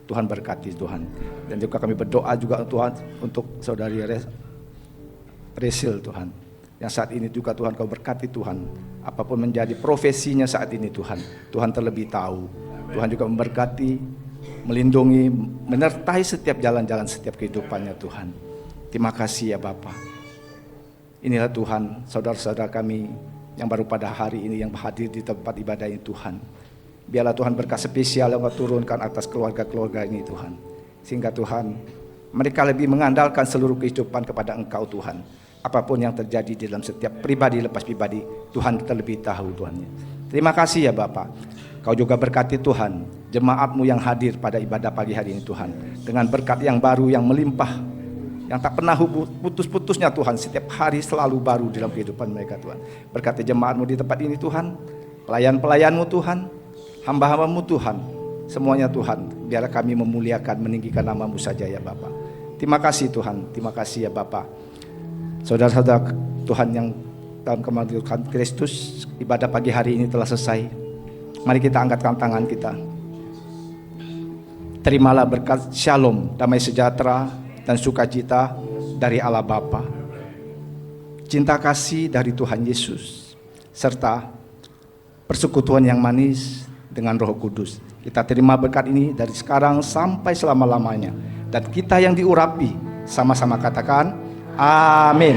Tuhan berkati Tuhan. Dan juga kami berdoa juga Tuhan untuk saudari Resil Tuhan, yang saat ini juga Tuhan Kau berkati Tuhan, apapun menjadi profesinya saat ini Tuhan, Tuhan terlebih tahu. Tuhan juga memberkati melindungi, menyertai setiap jalan-jalan, setiap kehidupannya Tuhan. Terima kasih ya Bapa. Inilah Tuhan, saudara-saudara kami yang baru pada hari ini yang hadir di tempat ibadah ini Tuhan. Biarlah Tuhan berkat spesial yang Engkau turunkan atas keluarga-keluarga ini Tuhan. Sehingga Tuhan, mereka lebih mengandalkan seluruh kehidupan kepada Engkau Tuhan. Apapun yang terjadi di dalam setiap pribadi lepas pribadi, Tuhan terlebih tahu Tuhan. Terima kasih ya Bapa. Kau juga berkati Tuhan, jemaat-Mu yang hadir pada ibadah pagi hari ini Tuhan. Dengan berkat yang baru yang melimpah, yang tak pernah putus-putusnya Tuhan, setiap hari selalu baru dalam kehidupan mereka Tuhan. Berkati jemaat-Mu di tempat ini Tuhan, pelayan-pelayan-Mu Tuhan, hamba-hamba-Mu Tuhan, semuanya Tuhan, biarlah kami memuliakan, meninggikan nama-Mu saja ya Bapa. Terima kasih Tuhan, terima kasih ya Bapa. Saudara-saudara Tuhan yang dalam kemuliaan Kristus, ibadah pagi hari ini telah selesai. Mari kita angkatkan tangan kita. Terimalah berkat shalom, damai sejahtera dan sukacita dari Allah Bapa, cinta kasih dari Tuhan Yesus, serta persekutuan yang manis dengan Roh Kudus. Kita terima berkat ini dari sekarang sampai selama-lamanya. Dan kita yang diurapi, sama-sama katakan amin.